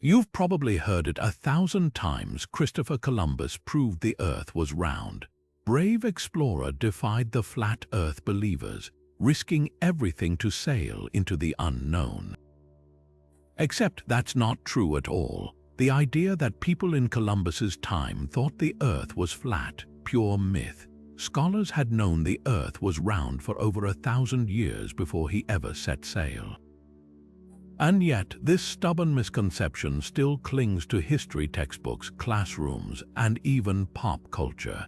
You've probably heard it 1,000 times. Christopher Columbus proved the Earth was round. Brave explorer defied the flat Earth believers, risking everything to sail into the unknown. Except that's not true at all. The idea that people in Columbus's time thought the Earth was flat, pure myth. Scholars had known the Earth was round for over 1,000 years before he ever set sail. And yet, this stubborn misconception still clings to history textbooks, classrooms, and even pop culture.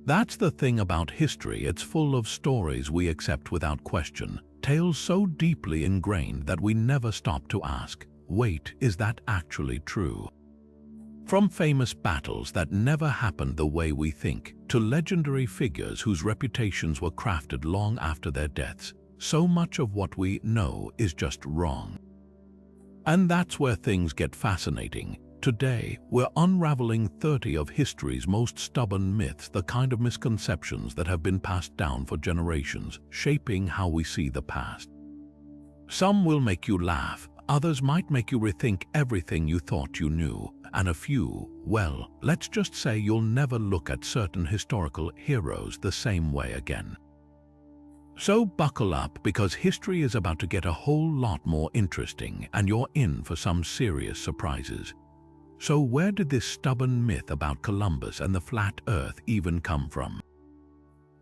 That's the thing about history. It's full of stories we accept without question, tales so deeply ingrained that we never stop to ask, wait, is that actually true? From famous battles that never happened the way we think, to legendary figures whose reputations were crafted long after their deaths, so much of what we know is just wrong. And that's where things get fascinating. Today, we're unraveling 30 of history's most stubborn myths, the kind of misconceptions that have been passed down for generations, shaping how we see the past. Some will make you laugh, others might make you rethink everything you thought you knew, and a few, well, let's just say you'll never look at certain historical heroes the same way again. So buckle up, because history is about to get a whole lot more interesting, and you're in for some serious surprises. So where did this stubborn myth about Columbus and the flat Earth even come from?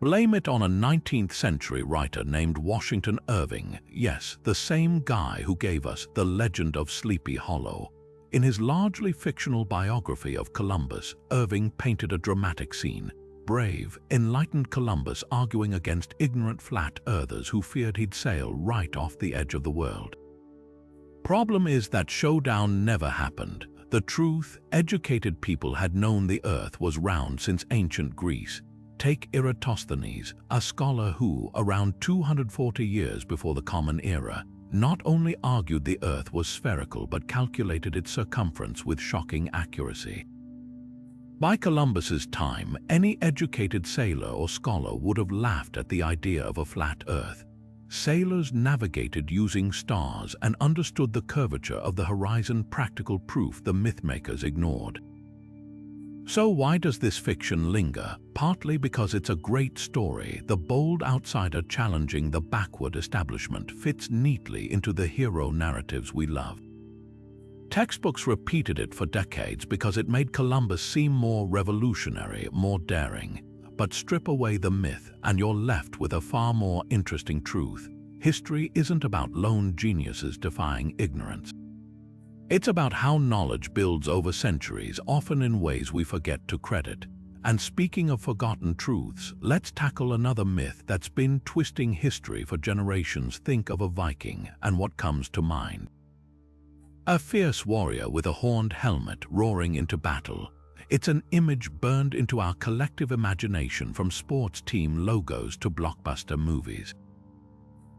Blame it on a 19th century writer named Washington Irving. Yes, the same guy who gave us the legend of Sleepy Hollow. In his largely fictional biography of Columbus, Irving painted a dramatic scene. Brave, enlightened Columbus arguing against ignorant flat earthers who feared he'd sail right off the edge of the world. Problem is that showdown never happened. The truth, educated people had known the Earth was round since ancient Greece. Take Eratosthenes, a scholar who, around 240 years before the Common Era, not only argued the Earth was spherical but calculated its circumference with shocking accuracy. By Columbus's time, any educated sailor or scholar would have laughed at the idea of a flat Earth. Sailors navigated using stars and understood the curvature of the horizon, practical proof the mythmakers ignored. So why does this fiction linger? Partly because it's a great story. The bold outsider challenging the backward establishment fits neatly into the hero narratives we love. Textbooks repeated it for decades because it made Columbus seem more revolutionary, more daring. But strip away the myth and you're left with a far more interesting truth. History isn't about lone geniuses defying ignorance. It's about how knowledge builds over centuries, often in ways we forget to credit. And speaking of forgotten truths, let's tackle another myth that's been twisting history for generations. Think of a Viking, and what comes to mind? A fierce warrior with a horned helmet roaring into battle. It's an image burned into our collective imagination, from sports team logos to blockbuster movies.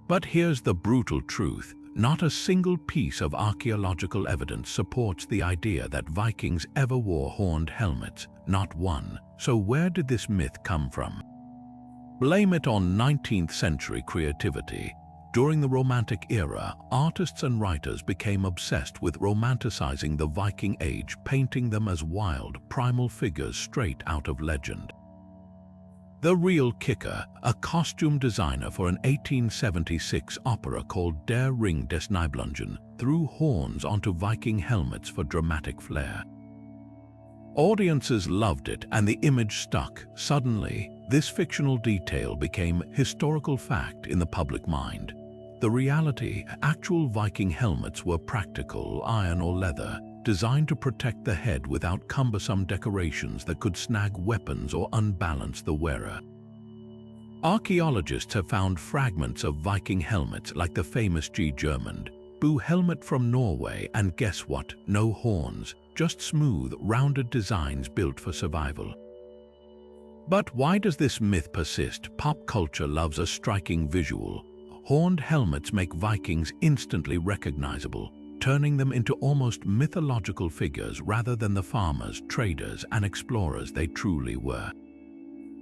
But here's the brutal truth. Not a single piece of archaeological evidence supports the idea that Vikings ever wore horned helmets. Not one. So where did this myth come from? Blame it on 19th century creativity. During the Romantic era, artists and writers became obsessed with romanticizing the Viking age, painting them as wild, primal figures straight out of legend. The real kicker, a costume designer for an 1876 opera called Der Ring des Nibelungen, threw horns onto Viking helmets for dramatic flair. Audiences loved it and the image stuck. Suddenly, this fictional detail became historical fact in the public mind. The reality, actual Viking helmets were practical, iron or leather, designed to protect the head without cumbersome decorations that could snag weapons or unbalance the wearer. Archaeologists have found fragments of Viking helmets like the famous G. Germund Boo helmet from Norway, and guess what? No horns, just smooth, rounded designs built for survival. But why does this myth persist? Pop culture loves a striking visual. Horned helmets make Vikings instantly recognizable, turning them into almost mythological figures rather than the farmers, traders, and explorers they truly were.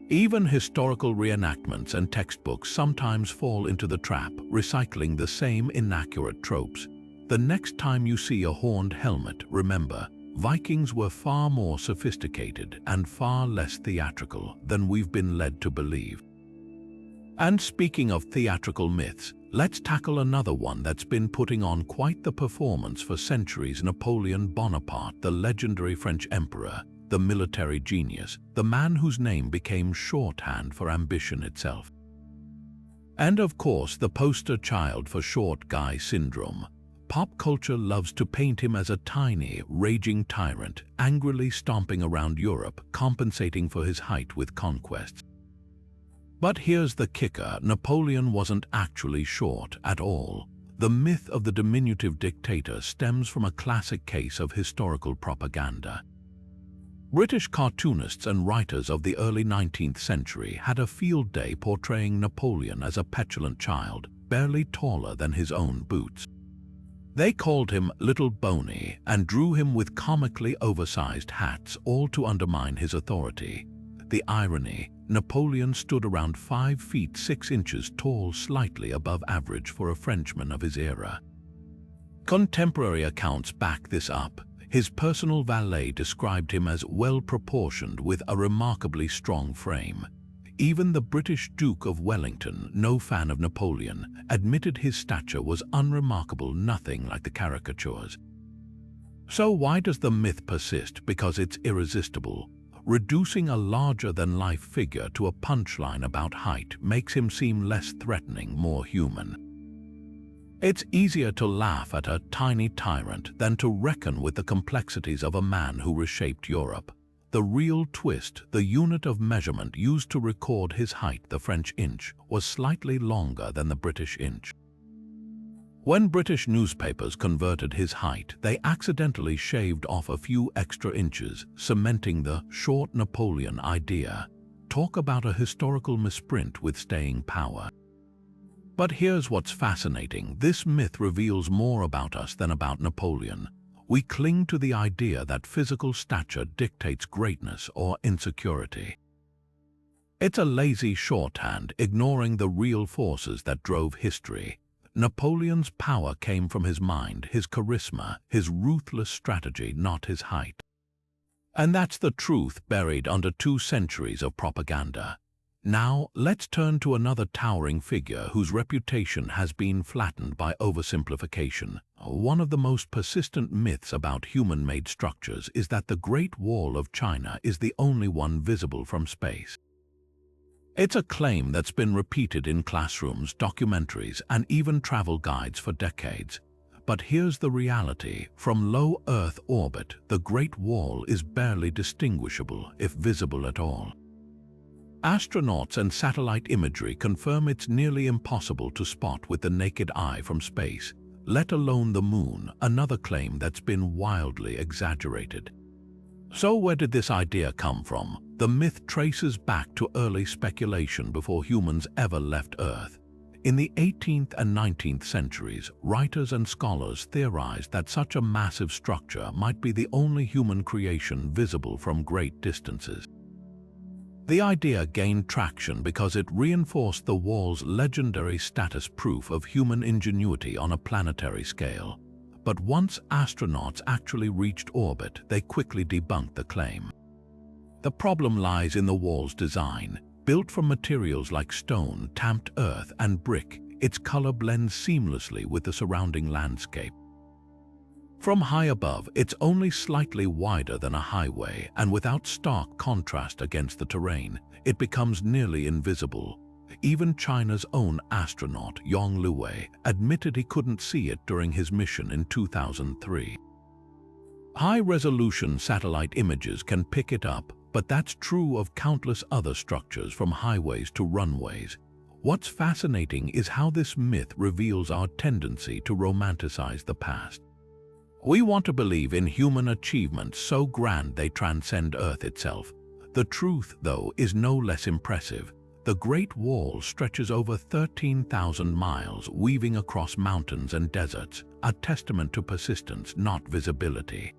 Even historical reenactments and textbooks sometimes fall into the trap, recycling the same inaccurate tropes. The next time you see a horned helmet, remember, Vikings were far more sophisticated and far less theatrical than we've been led to believe. And speaking of theatrical myths, let's tackle another one that's been putting on quite the performance for centuries: Napoleon Bonaparte, the legendary French emperor, the military genius, the man whose name became shorthand for ambition itself. And of course, the poster child for short guy syndrome. Pop culture loves to paint him as a tiny, raging tyrant, angrily stomping around Europe, compensating for his height with conquests. But here's the kicker: Napoleon wasn't actually short at all. The myth of the diminutive dictator stems from a classic case of historical propaganda. British cartoonists and writers of the early 19th century had a field day portraying Napoleon as a petulant child, barely taller than his own boots. They called him Little Boney and drew him with comically oversized hats, all to undermine his authority. The irony: Napoleon stood around 5 feet 6 inches tall, slightly above average for a Frenchman of his era. Contemporary accounts back this up. His personal valet described him as well-proportioned with a remarkably strong frame. Even the British Duke of Wellington, no fan of Napoleon, admitted his stature was unremarkable, nothing like the caricatures. So why does the myth persist? Because it's irresistible. Reducing a larger-than-life figure to a punchline about height makes him seem less threatening, more human. It's easier to laugh at a tiny tyrant than to reckon with the complexities of a man who reshaped Europe. The real twist: the unit of measurement used to record his height, the French inch, was slightly longer than the British inch. When British newspapers converted his height, they accidentally shaved off a few extra inches, cementing the short Napoleon idea. Talk about a historical misprint with staying power. But here's what's fascinating: this myth reveals more about us than about Napoleon. We cling to the idea that physical stature dictates greatness or insecurity. It's a lazy shorthand, ignoring the real forces that drove history. Napoleon's power came from his mind, his charisma, his ruthless strategy, not his height. And that's the truth buried under 2 centuries of propaganda. Now, let's turn to another towering figure whose reputation has been flattened by oversimplification. One of the most persistent myths about human-made structures is that the Great Wall of China is the only one visible from space. It's a claim that's been repeated in classrooms, documentaries, and even travel guides for decades. But here's the reality: from low Earth orbit, the Great Wall is barely distinguishable, if visible at all. Astronauts and satellite imagery confirm it's nearly impossible to spot with the naked eye from space, let alone the moon, another claim that's been wildly exaggerated. So where did this idea come from? The myth traces back to early speculation before humans ever left Earth. In the 18th and 19th centuries, writers and scholars theorized that such a massive structure might be the only human creation visible from great distances. The idea gained traction because it reinforced the wall's legendary status, proof of human ingenuity on a planetary scale. But once astronauts actually reached orbit, they quickly debunked the claim. The problem lies in the wall's design. Built from materials like stone, tamped earth, and brick, its color blends seamlessly with the surrounding landscape. From high above, it's only slightly wider than a highway, and without stark contrast against the terrain, it becomes nearly invisible. Even China's own astronaut, Yang Liwei, admitted he couldn't see it during his mission in 2003. High-resolution satellite images can pick it up, but that's true of countless other structures, from highways to runways. What's fascinating is how this myth reveals our tendency to romanticize the past. We want to believe in human achievements so grand they transcend Earth itself. The truth, though, is no less impressive. The Great Wall stretches over 13,000 miles, weaving across mountains and deserts, a testament to persistence, not visibility.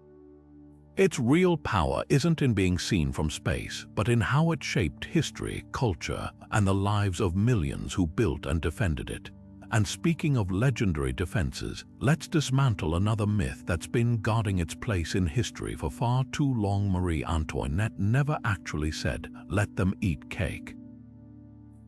Its real power isn't in being seen from space, but in how it shaped history, culture, and the lives of millions who built and defended it. And speaking of legendary defenses, let's dismantle another myth that's been guarding its place in history for far too long. Marie Antoinette never actually said, "Let them eat cake."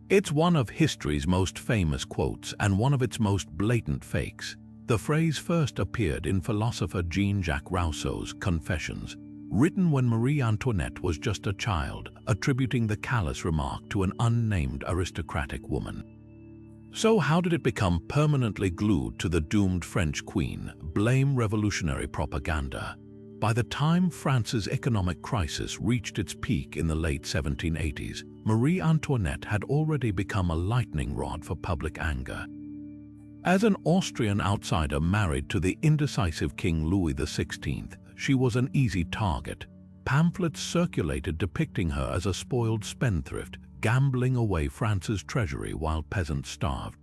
It's one of history's most famous quotes and one of its most blatant fakes. The phrase first appeared in philosopher Jean-Jacques Rousseau's Confessions, written when Marie Antoinette was just a child, attributing the callous remark to an unnamed aristocratic woman. So how did it become permanently glued to the doomed French queen? Blame revolutionary propaganda. By the time France's economic crisis reached its peak in the late 1780s, Marie Antoinette had already become a lightning rod for public anger. As an Austrian outsider married to the indecisive King Louis XVI, she was an easy target. Pamphlets circulated depicting her as a spoiled spendthrift, gambling away France's treasury while peasants starved.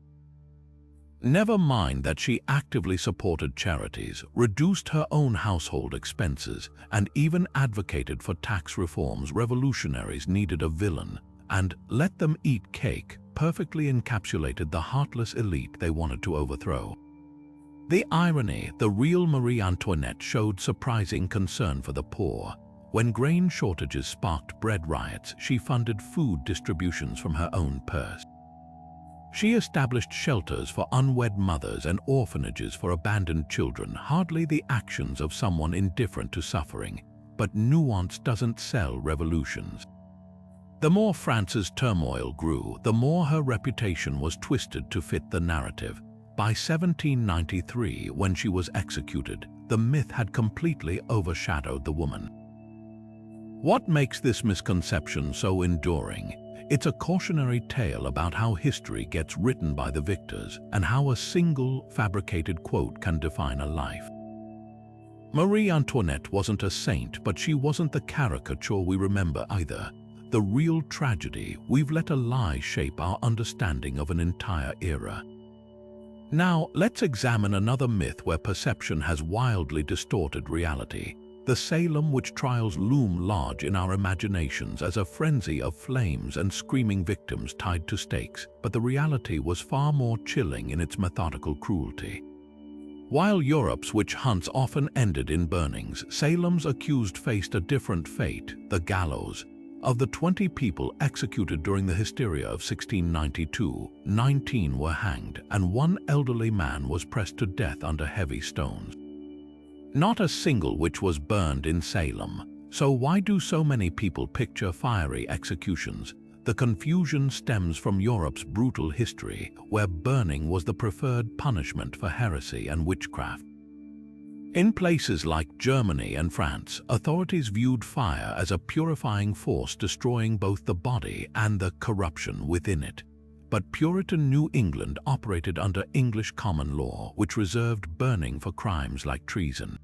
Never mind that she actively supported charities, reduced her own household expenses, and even advocated for tax reforms. Revolutionaries needed a villain, and "let them eat cake" perfectly encapsulated the heartless elite they wanted to overthrow. The irony, the real Marie Antoinette showed surprising concern for the poor. When grain shortages sparked bread riots, she funded food distributions from her own purse. She established shelters for unwed mothers and orphanages for abandoned children, hardly the actions of someone indifferent to suffering. But nuance doesn't sell revolutions. The more France's turmoil grew, the more her reputation was twisted to fit the narrative. By 1793, when she was executed, the myth had completely overshadowed the woman. What makes this misconception so enduring? It's a cautionary tale about how history gets written by the victors and how a single fabricated quote can define a life. Marie Antoinette wasn't a saint, but she wasn't the caricature we remember either. The real tragedy: we've let a lie shape our understanding of an entire era. Now, let's examine another myth where perception has wildly distorted reality. The Salem witch trials loom large in our imaginations as a frenzy of flames and screaming victims tied to stakes, but the reality was far more chilling in its methodical cruelty. While Europe's witch hunts often ended in burnings, Salem's accused faced a different fate: the gallows. Of the 20 people executed during the hysteria of 1692, 19 were hanged, and one elderly man was pressed to death under heavy stones. Not a single witch was burned in Salem. So why do so many people picture fiery executions? The confusion stems from Europe's brutal history, where burning was the preferred punishment for heresy and witchcraft. In places like Germany and France, authorities viewed fire as a purifying force, destroying both the body and the corruption within it. But Puritan New England operated under English common law, which reserved burning for crimes like treason.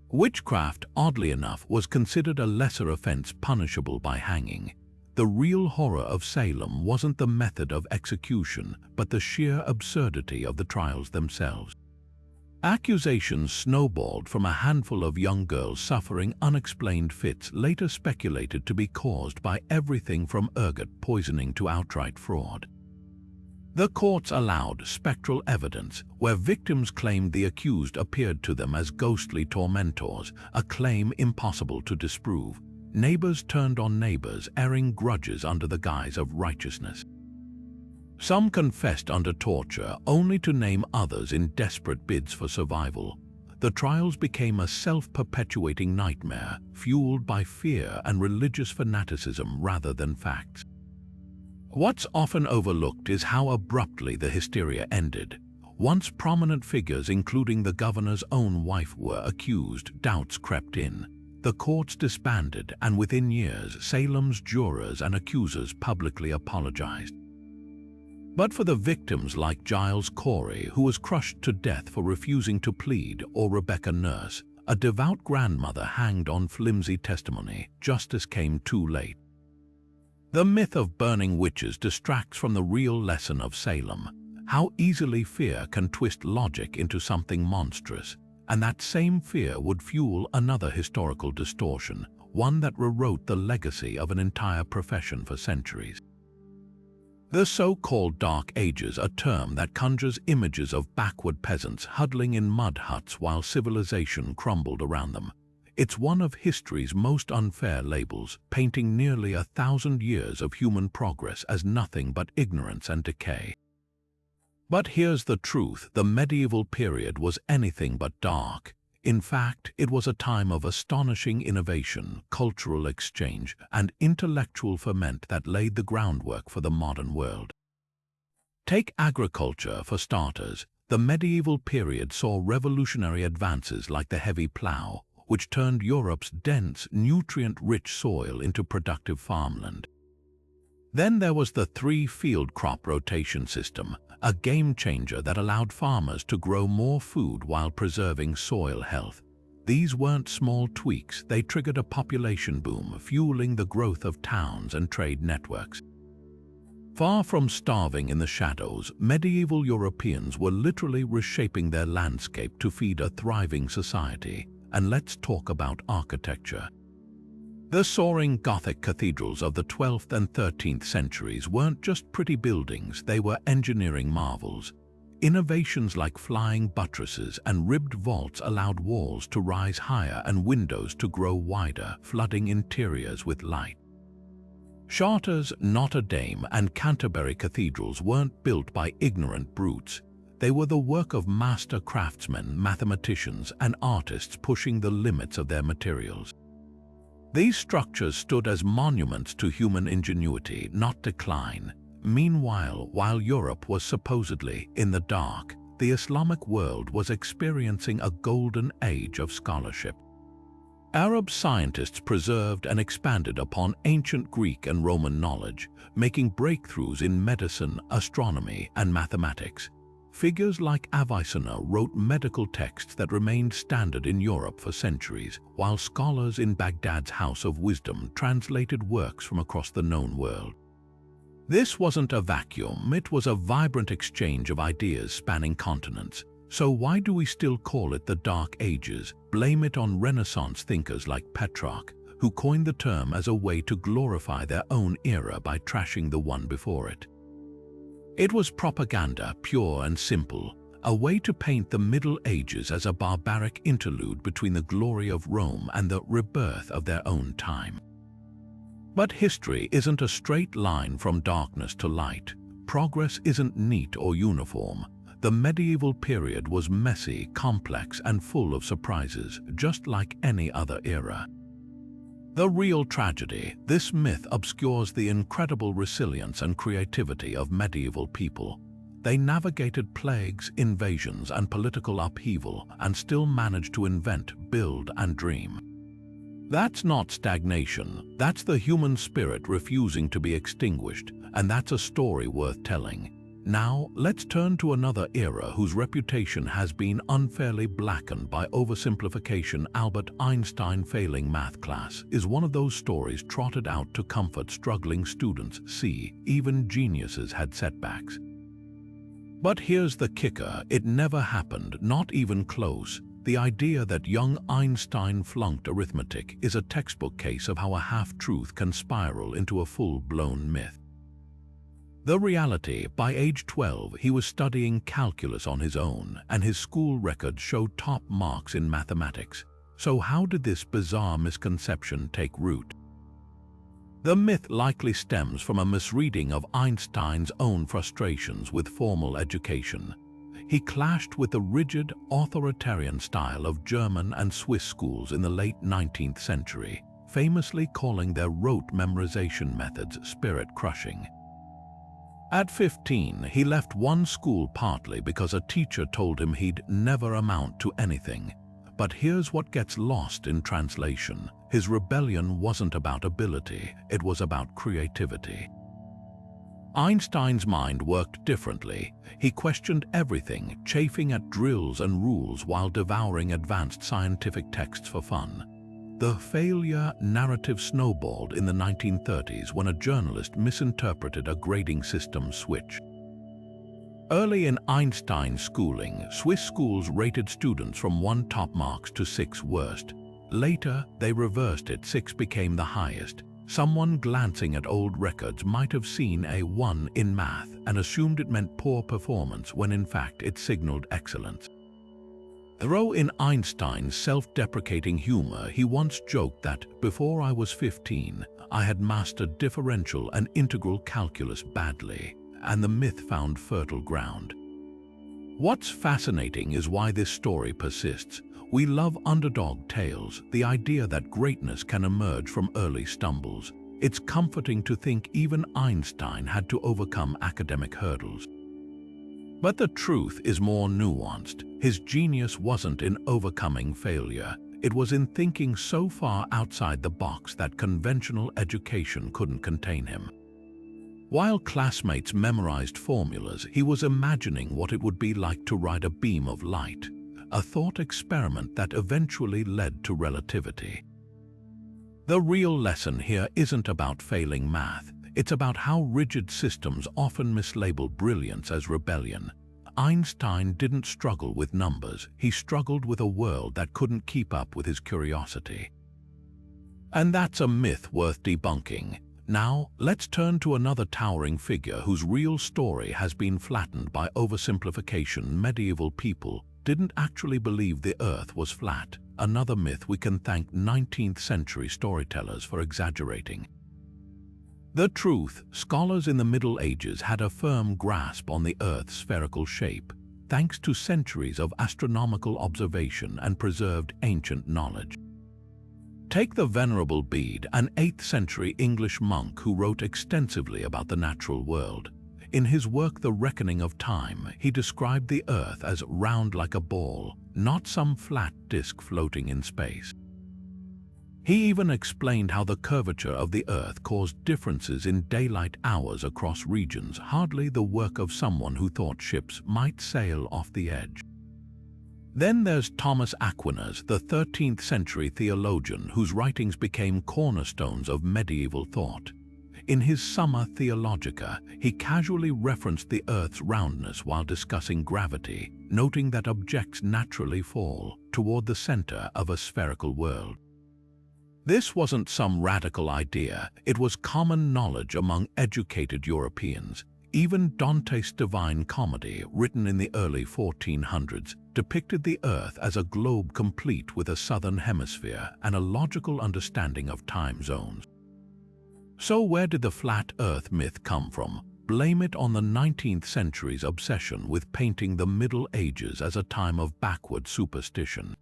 Witchcraft, oddly enough, was considered a lesser offense punishable by hanging. The real horror of Salem wasn't the method of execution, but the sheer absurdity of the trials themselves. Accusations snowballed from a handful of young girls suffering unexplained fits, later speculated to be caused by everything from ergot poisoning to outright fraud. The courts allowed spectral evidence, where victims claimed the accused appeared to them as ghostly tormentors, a claim impossible to disprove. Neighbors turned on neighbors, airing grudges under the guise of righteousness. Some confessed under torture, only to name others in desperate bids for survival. The trials became a self-perpetuating nightmare, fueled by fear and religious fanaticism rather than facts. What's often overlooked is how abruptly the hysteria ended. Once prominent figures, including the governor's own wife, were accused, doubts crept in. The courts disbanded, and within years, Salem's jurors and accusers publicly apologized. But for the victims like Giles Corey, who was crushed to death for refusing to plead, or Rebecca Nurse, a devout grandmother hanged on flimsy testimony, justice came too late. The myth of burning witches distracts from the real lesson of Salem: how easily fear can twist logic into something monstrous. And that same fear would fuel another historical distortion, one that rewrote the legacy of an entire profession for centuries. The so-called Dark Ages, a term that conjures images of backward peasants huddling in mud huts while civilization crumbled around them. It's one of history's most unfair labels, painting nearly 1,000 years of human progress as nothing but ignorance and decay. But here's the truth: the medieval period was anything but dark. In fact, it was a time of astonishing innovation, cultural exchange, and intellectual ferment that laid the groundwork for the modern world. Take agriculture for starters. The medieval period saw revolutionary advances like the heavy plough, which turned Europe's dense, nutrient-rich soil into productive farmland. Then there was the three-field crop rotation system, a game-changer that allowed farmers to grow more food while preserving soil health. These weren't small tweaks, they triggered a population boom, fueling the growth of towns and trade networks. Far from starving in the shadows, medieval Europeans were literally reshaping their landscape to feed a thriving society. And let's talk about architecture. The soaring Gothic cathedrals of the 12th and 13th centuries weren't just pretty buildings, they were engineering marvels. Innovations like flying buttresses and ribbed vaults allowed walls to rise higher and windows to grow wider, flooding interiors with light. Chartres, Notre Dame, and Canterbury cathedrals weren't built by ignorant brutes. They were the work of master craftsmen, mathematicians, and artists pushing the limits of their materials. These structures stood as monuments to human ingenuity, not decline. Meanwhile, while Europe was supposedly in the dark, the Islamic world was experiencing a golden age of scholarship. Arab scientists preserved and expanded upon ancient Greek and Roman knowledge, making breakthroughs in medicine, astronomy, and mathematics. Figures like Avicenna wrote medical texts that remained standard in Europe for centuries, while scholars in Baghdad's House of Wisdom translated works from across the known world. This wasn't a vacuum, it was a vibrant exchange of ideas spanning continents. So why do we still call it the Dark Ages? Blame it on Renaissance thinkers like Petrarch, who coined the term as a way to glorify their own era by trashing the one before it. It was propaganda, pure and simple, a way to paint the Middle Ages as a barbaric interlude between the glory of Rome and the rebirth of their own time. But history isn't a straight line from darkness to light. Progress isn't neat or uniform. The medieval period was messy, complex, and full of surprises, just like any other era. The real tragedy: this myth obscures the incredible resilience and creativity of medieval people. They navigated plagues, invasions, and political upheaval, and still managed to invent, build, and dream. That's not stagnation, that's the human spirit refusing to be extinguished, and that's a story worth telling. Now, let's turn to another era whose reputation has been unfairly blackened by oversimplification. Albert Einstein failing math class is one of those stories trotted out to comfort struggling students. See, even geniuses had setbacks. But here's the kicker: it never happened, not even close. The idea that young Einstein flunked arithmetic is a textbook case of how a half-truth can spiral into a full-blown myth. The reality: by age 12, he was studying calculus on his own, and his school records showed top marks in mathematics. So how did this bizarre misconception take root? The myth likely stems from a misreading of Einstein's own frustrations with formal education. He clashed with the rigid, authoritarian style of German and Swiss schools in the late 19th century, famously calling their rote memorization methods spirit-crushing. At 15, he left one school partly because a teacher told him he'd never amount to anything. But here's what gets lost in translation: his rebellion wasn't about ability, it was about creativity. Einstein's mind worked differently. He questioned everything, chafing at drills and rules while devouring advanced scientific texts for fun. The failure narrative snowballed in the 1930s when a journalist misinterpreted a grading system switch. Early in Einstein's schooling, Swiss schools rated students from 1 top marks to 6 worst. Later, they reversed it: 6 became the highest. Someone glancing at old records might have seen a 1 in math and assumed it meant poor performance when in fact it signaled excellence. Throw in Einstein's self-deprecating humor, he once joked that, "Before I was 15, I had mastered differential and integral calculus badly," and the myth found fertile ground. What's fascinating is why this story persists. We love underdog tales, the idea that greatness can emerge from early stumbles. It's comforting to think even Einstein had to overcome academic hurdles. But the truth is more nuanced. His genius wasn't in overcoming failure. It was in thinking so far outside the box that conventional education couldn't contain him. While classmates memorized formulas, he was imagining what it would be like to ride a beam of light, a thought experiment that eventually led to relativity. The real lesson here isn't about failing math. It's about how rigid systems often mislabel brilliance as rebellion. Einstein didn't struggle with numbers. He struggled with a world that couldn't keep up with his curiosity. And that's a myth worth debunking. Now, let's turn to another towering figure whose real story has been flattened by oversimplification. Medieval people didn't actually believe the Earth was flat, another myth we can thank 19th century storytellers for exaggerating. The truth, scholars in the Middle Ages had a firm grasp on the Earth's spherical shape, thanks to centuries of astronomical observation and preserved ancient knowledge. Take the Venerable Bede, an 8th century English monk who wrote extensively about the natural world. In his work The Reckoning of Time, he described the Earth as round like a ball, not some flat disk floating in space. He even explained how the curvature of the Earth caused differences in daylight hours across regions, hardly the work of someone who thought ships might sail off the edge. Then there's Thomas Aquinas, the 13th century theologian whose writings became cornerstones of medieval thought. In his Summa Theologica, he casually referenced the Earth's roundness while discussing gravity, noting that objects naturally fall toward the center of a spherical world. This wasn't some radical idea, it was common knowledge among educated Europeans. Even Dante's Divine Comedy, written in the early 1400s, depicted the Earth as a globe complete with a southern hemisphere and a logical understanding of time zones. So where did the flat Earth myth come from? Blame it on the 19th century's obsession with painting the Middle Ages as a time of backward superstition.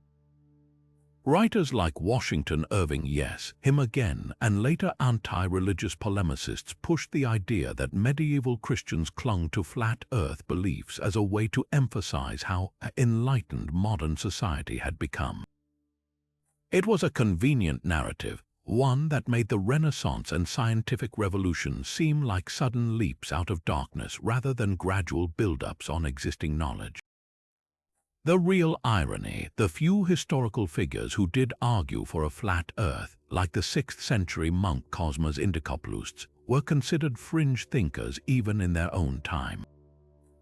Writers like Washington Irving, yes, him again, and later anti-religious polemicists pushed the idea that medieval Christians clung to flat Earth beliefs as a way to emphasize how enlightened modern society had become. It was a convenient narrative, one that made the Renaissance and scientific revolution seem like sudden leaps out of darkness rather than gradual build-ups on existing knowledge. The real irony, the few historical figures who did argue for a flat Earth, like the 6th century monk Cosmas Indicopoulos, were considered fringe thinkers even in their own time.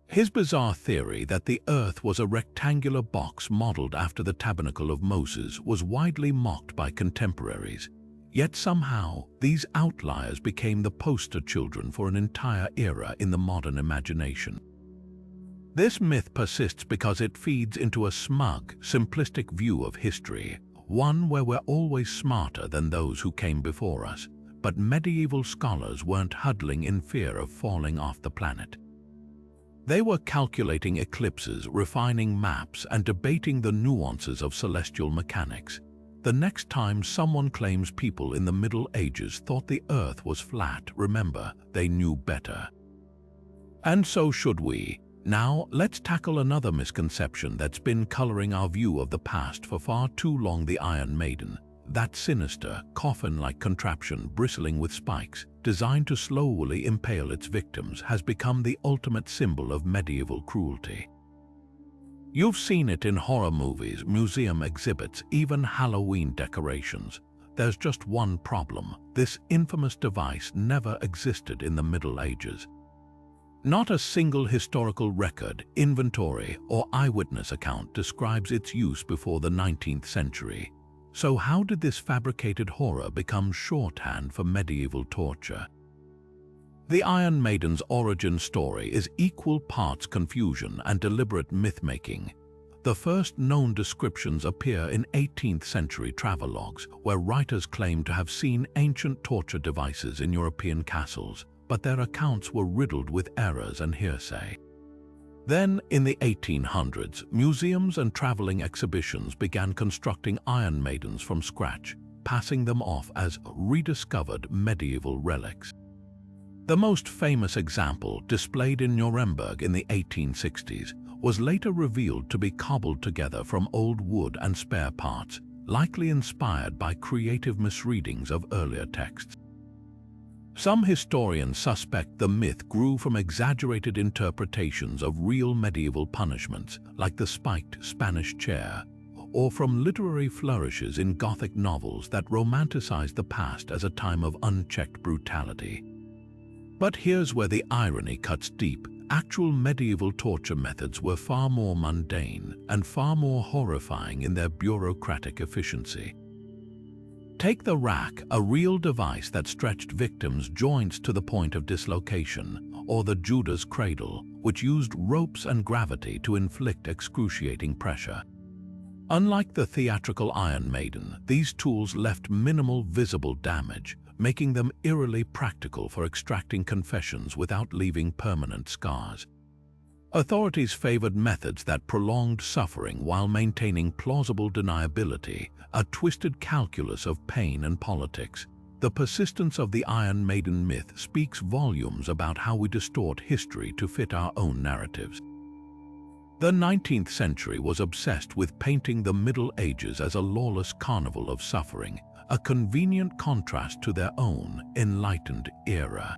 His bizarre theory that the Earth was a rectangular box modeled after the Tabernacle of Moses was widely mocked by contemporaries. Yet somehow, these outliers became the poster children for an entire era in the modern imagination. This myth persists because it feeds into a smug, simplistic view of history, one where we're always smarter than those who came before us. But medieval scholars weren't huddling in fear of falling off the planet. They were calculating eclipses, refining maps, and debating the nuances of celestial mechanics. The next time someone claims people in the Middle Ages thought the Earth was flat, remember, they knew better. And so should we. Now, let's tackle another misconception that's been coloring our view of the past for far too long: the Iron Maiden. That sinister, coffin-like contraption bristling with spikes, designed to slowly impale its victims, has become the ultimate symbol of medieval cruelty. You've seen it in horror movies, museum exhibits, even Halloween decorations. There's just one problem: this infamous device never existed in the Middle Ages. Not a single historical record, inventory, or eyewitness account describes its use before the 19th century. So how did this fabricated horror become shorthand for medieval torture? The Iron Maiden's origin story is equal parts confusion and deliberate myth-making. The first known descriptions appear in 18th century travelogues, where writers claim to have seen ancient torture devices in European castles, but their accounts were riddled with errors and hearsay. Then, in the 1800s, museums and traveling exhibitions began constructing Iron Maidens from scratch, passing them off as rediscovered medieval relics. The most famous example, displayed in Nuremberg in the 1860s, was later revealed to be cobbled together from old wood and spare parts, likely inspired by creative misreadings of earlier texts. Some historians suspect the myth grew from exaggerated interpretations of real medieval punishments, like the spiked Spanish chair, or from literary flourishes in Gothic novels that romanticized the past as a time of unchecked brutality. But here's where the irony cuts deep. Actual medieval torture methods were far more mundane and far more horrifying in their bureaucratic efficiency. Take the rack, a real device that stretched victims' joints to the point of dislocation, or the Judas cradle, which used ropes and gravity to inflict excruciating pressure. Unlike the theatrical Iron Maiden, these tools left minimal visible damage, making them eerily practical for extracting confessions without leaving permanent scars. Authorities favored methods that prolonged suffering while maintaining plausible deniability, a twisted calculus of pain and politics. The persistence of the Iron Maiden myth speaks volumes about how we distort history to fit our own narratives. The 19th century was obsessed with painting the Middle Ages as a lawless carnival of suffering, a convenient contrast to their own enlightened era.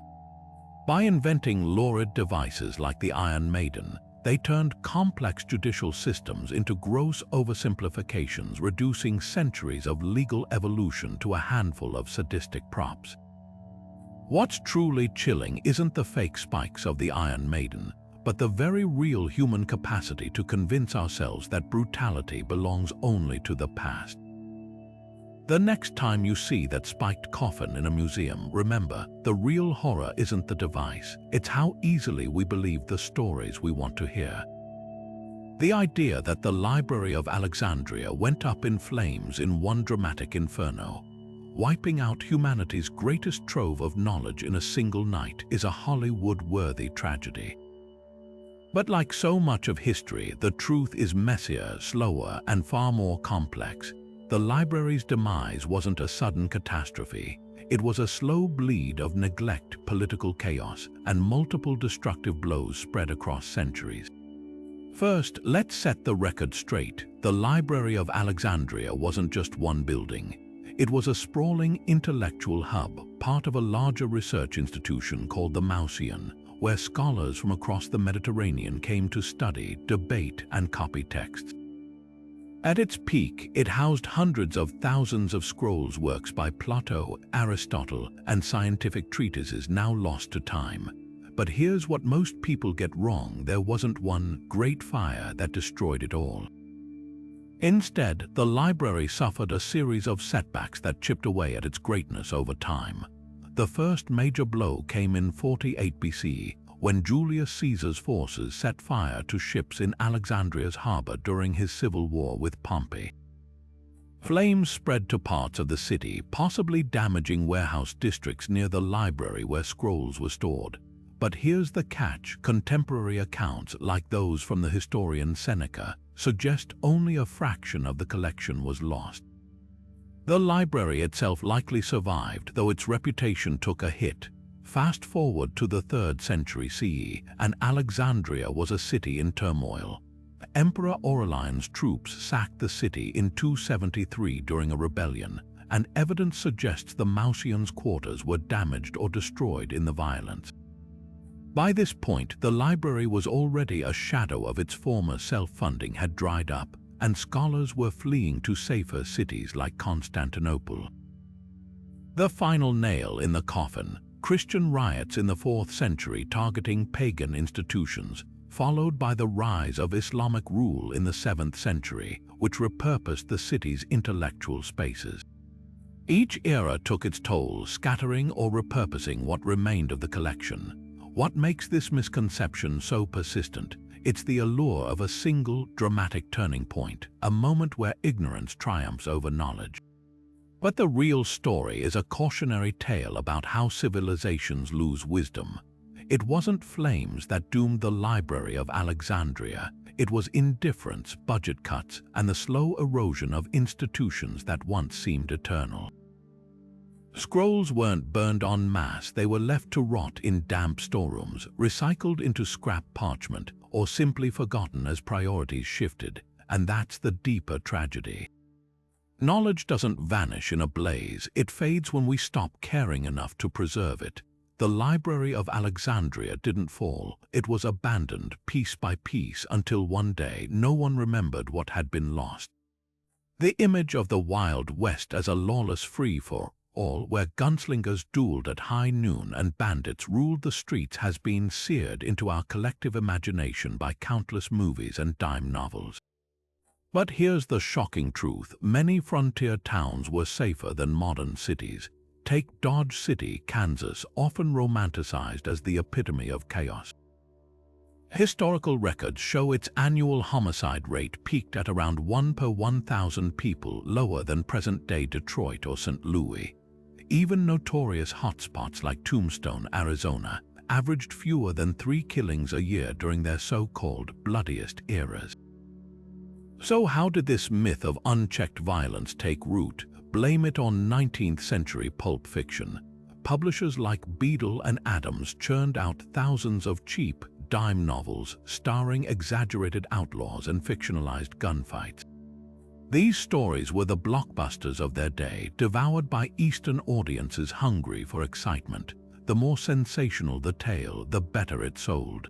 By inventing lurid devices like the Iron Maiden, they turned complex judicial systems into gross oversimplifications, reducing centuries of legal evolution to a handful of sadistic props. What's truly chilling isn't the fake spikes of the Iron Maiden, but the very real human capacity to convince ourselves that brutality belongs only to the past. The next time you see that spiked coffin in a museum, remember, the real horror isn't the device, it's how easily we believe the stories we want to hear. The idea that the Library of Alexandria went up in flames in one dramatic inferno, wiping out humanity's greatest trove of knowledge in a single night, is a Hollywood-worthy tragedy. But like so much of history, the truth is messier, slower, and far more complex. The library's demise wasn't a sudden catastrophe. It was a slow bleed of neglect, political chaos, and multiple destructive blows spread across centuries. First, let's set the record straight. The Library of Alexandria wasn't just one building. It was a sprawling intellectual hub, part of a larger research institution called the Mauseon, where scholars from across the Mediterranean came to study, debate, and copy texts. At its peak, it housed hundreds of thousands of scrolls, works by Plato, Aristotle, and scientific treatises now lost to time. But here's what most people get wrong: there wasn't one great fire that destroyed it all. Instead, the library suffered a series of setbacks that chipped away at its greatness over time. The first major blow came in 48 BC, when Julius Caesar's forces set fire to ships in Alexandria's harbor during his civil war with Pompey. Flames spread to parts of the city, possibly damaging warehouse districts near the library where scrolls were stored. But here's the catch: contemporary accounts, like those from the historian Seneca, suggest only a fraction of the collection was lost. The library itself likely survived, though its reputation took a hit. Fast forward to the 3rd century CE, and Alexandria was a city in turmoil. Emperor Aurelian's troops sacked the city in 273 during a rebellion, and evidence suggests the Mauseon's quarters were damaged or destroyed in the violence. By this point, the library was already a shadow of its former self-funding had dried up, and scholars were fleeing to safer cities like Constantinople. The final nail in the coffin: Christian riots in the 4th century targeting pagan institutions, followed by the rise of Islamic rule in the 7th century, which repurposed the city's intellectual spaces. Each era took its toll, scattering or repurposing what remained of the collection. What makes this misconception so persistent? It's the allure of a single, dramatic turning point, a moment where ignorance triumphs over knowledge. But the real story is a cautionary tale about how civilizations lose wisdom. It wasn't flames that doomed the Library of Alexandria. It was indifference, budget cuts, and the slow erosion of institutions that once seemed eternal. Scrolls weren't burned en masse, they were left to rot in damp storerooms, recycled into scrap parchment, or simply forgotten as priorities shifted, and that's the deeper tragedy. Knowledge doesn't vanish in a blaze, it fades when we stop caring enough to preserve it. The Library of Alexandria didn't fall, it was abandoned piece by piece until one day no one remembered what had been lost. The image of the Wild West as a lawless free-for-all, where gunslingers dueled at high noon and bandits ruled the streets, has been seared into our collective imagination by countless movies and dime novels. But here's the shocking truth: many frontier towns were safer than modern cities. Take Dodge City, Kansas, often romanticized as the epitome of chaos. Historical records show its annual homicide rate peaked at around 1 per 1,000 people, lower than present-day Detroit or St. Louis. Even notorious hotspots like Tombstone, Arizona, averaged fewer than 3 killings a year during their so-called bloodiest eras. So how did this myth of unchecked violence take root? Blame it on 19th-century pulp fiction. Publishers like Beadle and Adams churned out thousands of cheap, dime novels starring exaggerated outlaws and fictionalized gunfights. These stories were the blockbusters of their day, devoured by Eastern audiences hungry for excitement. The more sensational the tale, the better it sold.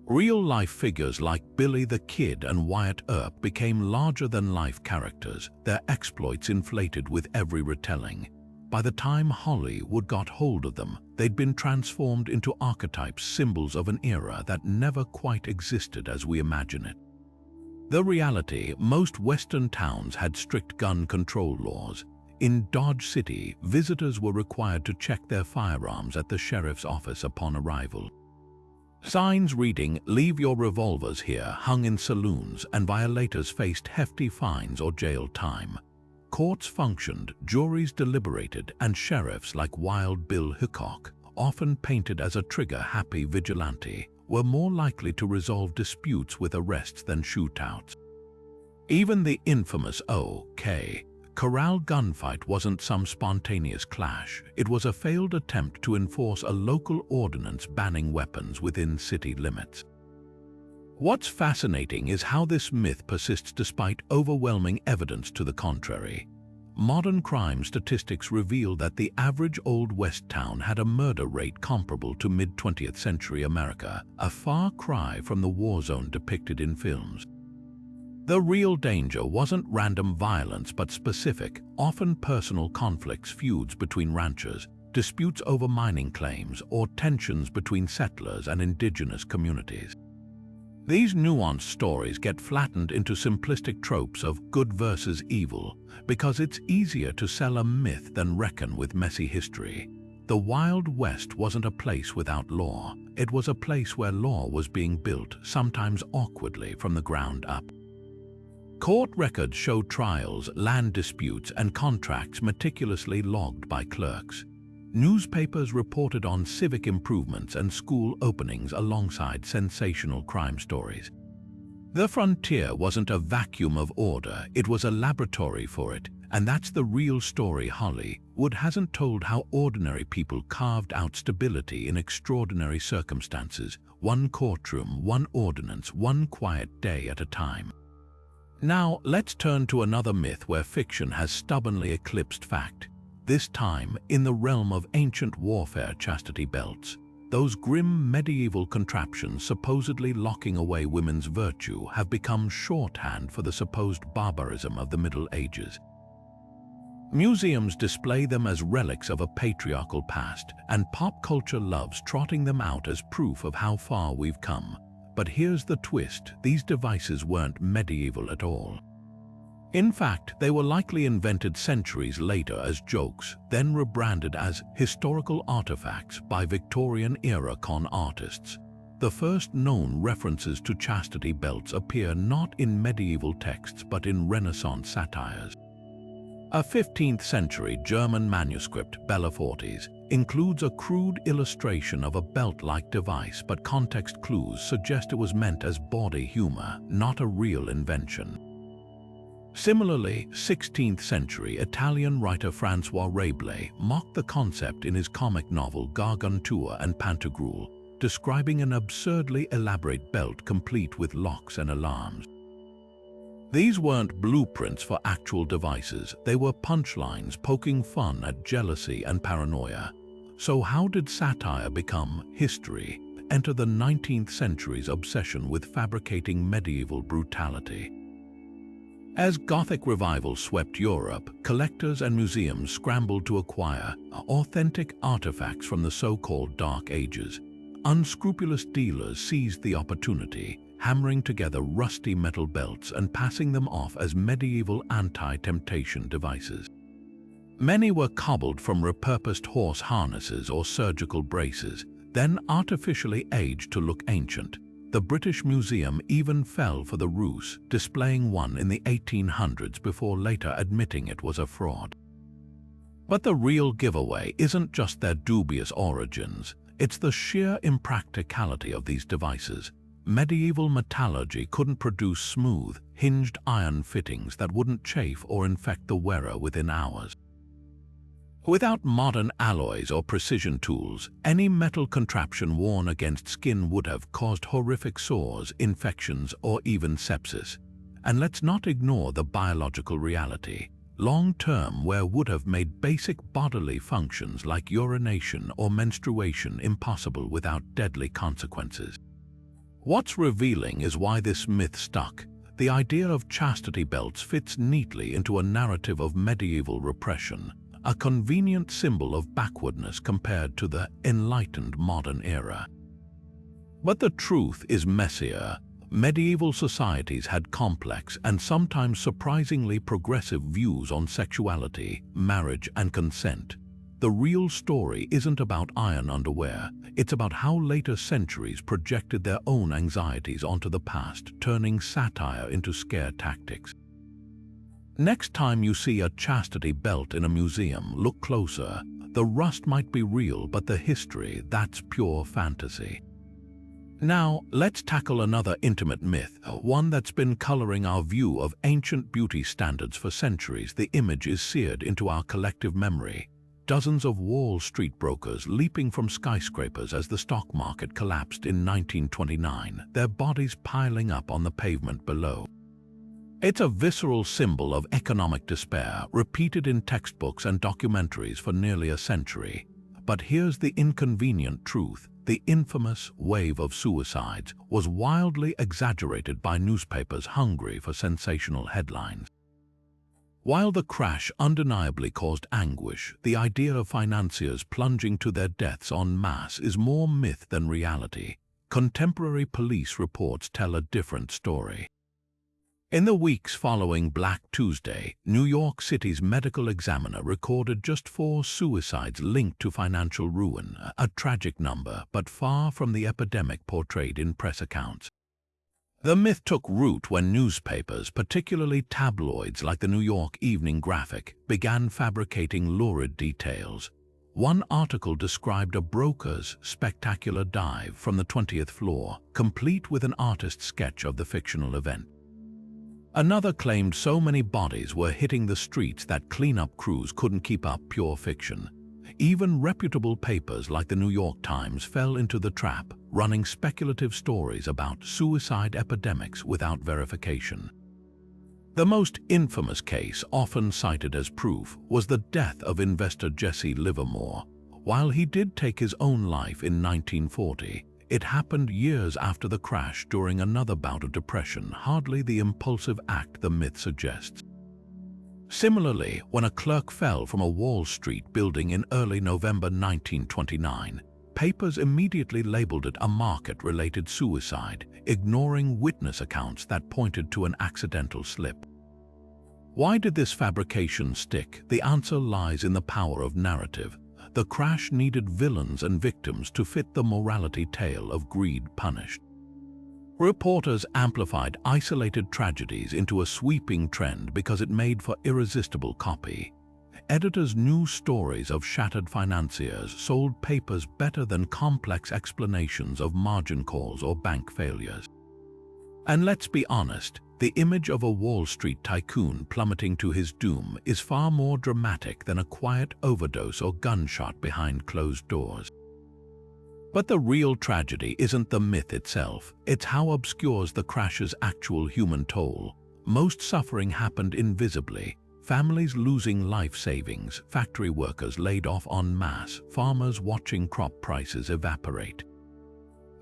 Real-life figures like Billy the Kid and Wyatt Earp became larger-than-life characters, their exploits inflated with every retelling. By the time Hollywood got hold of them, they'd been transformed into archetypes, symbols of an era that never quite existed as we imagine it. The reality: most Western towns had strict gun control laws. In Dodge City, visitors were required to check their firearms at the sheriff's office upon arrival. Signs reading "Leave your revolvers here" hung in saloons, and violators faced hefty fines or jail time. Courts functioned, juries deliberated, and sheriffs like Wild Bill Hickok, often painted as a trigger-happy vigilante, were more likely to resolve disputes with arrests than shootouts. Even the infamous O.K. Corral gunfight wasn't some spontaneous clash. It was a failed attempt to enforce a local ordinance banning weapons within city limits. What's fascinating is how this myth persists despite overwhelming evidence to the contrary. Modern crime statistics reveal that the average Old West town had a murder rate comparable to mid-20th century America, a far cry from the war zone depicted in films. The real danger wasn't random violence but specific, often personal conflicts, feuds between ranchers, disputes over mining claims, or tensions between settlers and indigenous communities. These nuanced stories get flattened into simplistic tropes of good versus evil because it's easier to sell a myth than reckon with messy history. The Wild West wasn't a place without law. It was a place where law was being built, sometimes awkwardly, from the ground up. Court records show trials, land disputes, and contracts meticulously logged by clerks. Newspapers reported on civic improvements and school openings alongside sensational crime stories. The frontier wasn't a vacuum of order, it was a laboratory for it, and that's the real story. Hollywood hasn't told how ordinary people carved out stability in extraordinary circumstances, one courtroom, one ordinance, one quiet day at a time. Now, let's turn to another myth where fiction has stubbornly eclipsed fact. This time, in the realm of ancient warfare, chastity belts. Those grim medieval contraptions supposedly locking away women's virtue have become shorthand for the supposed barbarism of the Middle Ages. Museums display them as relics of a patriarchal past, and pop culture loves trotting them out as proof of how far we've come. But here's the twist: these devices weren't medieval at all. In fact, they were likely invented centuries later as jokes, then rebranded as historical artifacts by Victorian-era con artists. The first known references to chastity belts appear not in medieval texts but in Renaissance satires. A 15th-century German manuscript, Bellefortes, includes a crude illustration of a belt-like device, but context clues suggest it was meant as bawdy humor, not a real invention. Similarly, 16th-century Italian writer François Rabelais mocked the concept in his comic novel Gargantua and Pantagruel, describing an absurdly elaborate belt complete with locks and alarms. These weren't blueprints for actual devices, they were punchlines poking fun at jealousy and paranoia. So how did satire become history? Enter the 19th century's obsession with fabricating medieval brutality. As Gothic revival swept Europe, collectors and museums scrambled to acquire authentic artifacts from the so-called Dark Ages. Unscrupulous dealers seized the opportunity, hammering together rusty metal belts and passing them off as medieval anti-temptation devices. Many were cobbled from repurposed horse harnesses or surgical braces, then artificially aged to look ancient. The British Museum even fell for the ruse, displaying one in the 1800s before later admitting it was a fraud. But the real giveaway isn't just their dubious origins, it's the sheer impracticality of these devices. Medieval metallurgy couldn't produce smooth, hinged iron fittings that wouldn't chafe or infect the wearer within hours. Without modern alloys or precision tools, any metal contraption worn against skin would have caused horrific sores, infections, or even sepsis. And let's not ignore the biological reality. Long-term wear would have made basic bodily functions like urination or menstruation impossible without deadly consequences. What's revealing is why this myth stuck. The idea of chastity belts fits neatly into a narrative of medieval repression, a convenient symbol of backwardness compared to the enlightened modern era. But the truth is messier. Medieval societies had complex and sometimes surprisingly progressive views on sexuality, marriage, and consent. The real story isn't about iron underwear, it's about how later centuries projected their own anxieties onto the past, turning satire into scare tactics. Next time you see a chastity belt in a museum, look closer. The rust might be real, but the history, that's pure fantasy. Now, let's tackle another intimate myth, one that's been coloring our view of ancient beauty standards for centuries. The image is seared into our collective memory. Dozens of Wall Street brokers leaping from skyscrapers as the stock market collapsed in 1929, their bodies piling up on the pavement below. It's a visceral symbol of economic despair, repeated in textbooks and documentaries for nearly a century. But here's the inconvenient truth. The infamous wave of suicides was wildly exaggerated by newspapers hungry for sensational headlines. While the crash undeniably caused anguish, the idea of financiers plunging to their deaths en masse is more myth than reality. Contemporary police reports tell a different story. In the weeks following Black Tuesday, New York City's medical examiner recorded just 4 suicides linked to financial ruin, a tragic number, but far from the epidemic portrayed in press accounts. The myth took root when newspapers, particularly tabloids like the New York Evening Graphic, began fabricating lurid details. One article described a broker's spectacular dive from the 20th floor, complete with an artist's sketch of the fictional event. Another claimed so many bodies were hitting the streets that cleanup crews couldn't keep up. Pure fiction. Even reputable papers like the New York Times fell into the trap, running speculative stories about suicide epidemics without verification. The most infamous case, often cited as proof, was the death of investor Jesse Livermore. While he did take his own life in 1940, it happened years after the crash during another bout of depression, hardly the impulsive act the myth suggests. Similarly, when a clerk fell from a Wall Street building in early November 1929, papers immediately labeled it a market-related suicide, ignoring witness accounts that pointed to an accidental slip. Why did this fabrication stick? The answer lies in the power of narrative. The crash needed villains and victims to fit the morality tale of greed punished. Reporters amplified isolated tragedies into a sweeping trend because it made for irresistible copy. Editors knew stories of shattered financiers sold papers better than complex explanations of margin calls or bank failures. And let's be honest, the image of a Wall Street tycoon plummeting to his doom is far more dramatic than a quiet overdose or gunshot behind closed doors. But the real tragedy isn't the myth itself, it's how obscures the crash's actual human toll. Most suffering happened invisibly. Families losing life savings, factory workers laid off en masse, farmers watching crop prices evaporate.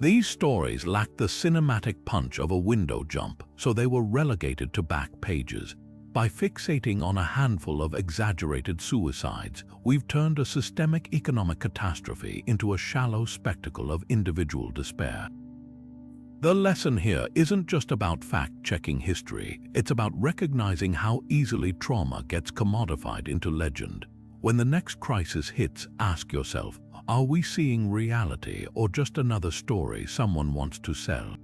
These stories lacked the cinematic punch of a window jump, so they were relegated to back pages. By fixating on a handful of exaggerated suicides, we've turned a systemic economic catastrophe into a shallow spectacle of individual despair. The lesson here isn't just about fact-checking history, it's about recognizing how easily trauma gets commodified into legend. When the next crisis hits, ask yourself, are we seeing reality or just another story someone wants to sell?